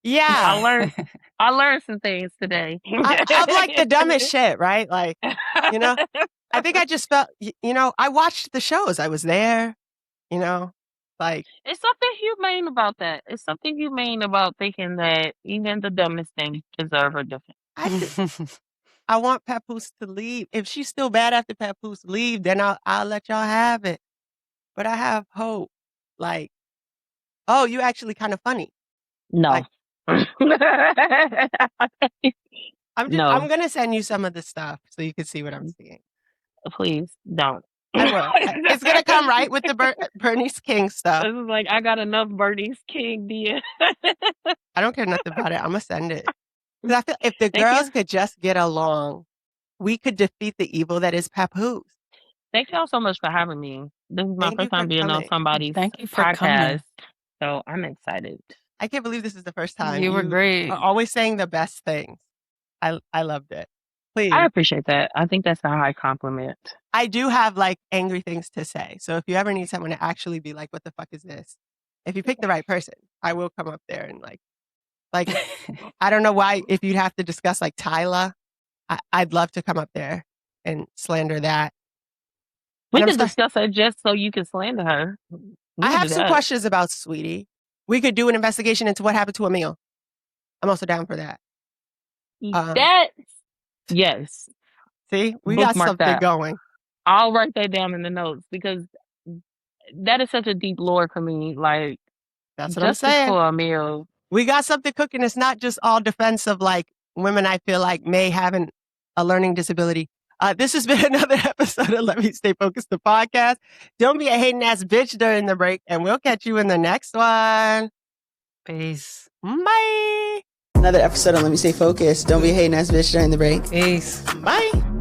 Yeah. I learned some things today. I'm like the dumbest shit, right? Like, I think I just felt, I watched the shows. I was there, like. It's something humane about that. It's something humane about thinking that even the dumbest things deserve a defense. I want Papoose to leave. If she's still bad after Papoose leave, then I'll let y'all have it. But I have hope. Like, oh, you actually kind of funny. No. Like, I'm gonna send you some of the stuff so you can see what I'm seeing. Please don't. I will. It's gonna come right with the Bernice King stuff. This is like, I got enough Bernice King, dear. I don't care nothing about it. I'm gonna send it. Because I feel if the girls could just get along, we could defeat the evil that is Papoose. Thank y'all so much for having me. This is my first time being on somebody's Thank you for podcast, coming. so I'm excited. I can't believe this is the first time. You were great. are always saying the best things. I loved it. Please. I appreciate that. I think that's a high compliment. I do have like angry things to say. So if you ever need someone to actually be like, what the fuck is this? If you pick the right person, I will come up there and like, I don't know why, if you'd have to discuss like Tyla, I'd love to come up there and slander that. We And I'm can sorry- discuss her just so you can slander her. We I can have do some that. questions about Sweetie. We could do an investigation into what happened to Emil. I'm also down for that. That, yes. See, we got Bookmark something that. going. I'll write that down in the notes because that is such a deep lore for me. Like, That's what I'm justice saying. for a meal. We got something cooking. It's not just all defense of like women I feel like may have a learning disability. This has been another episode of Let Me Stay Focused, the podcast. Don't be a hating ass bitch during the break, and we'll catch you in the next one. Peace. Bye. Another episode of Let Me Stay Focused. Don't be a hating ass bitch during the break. Peace. Bye.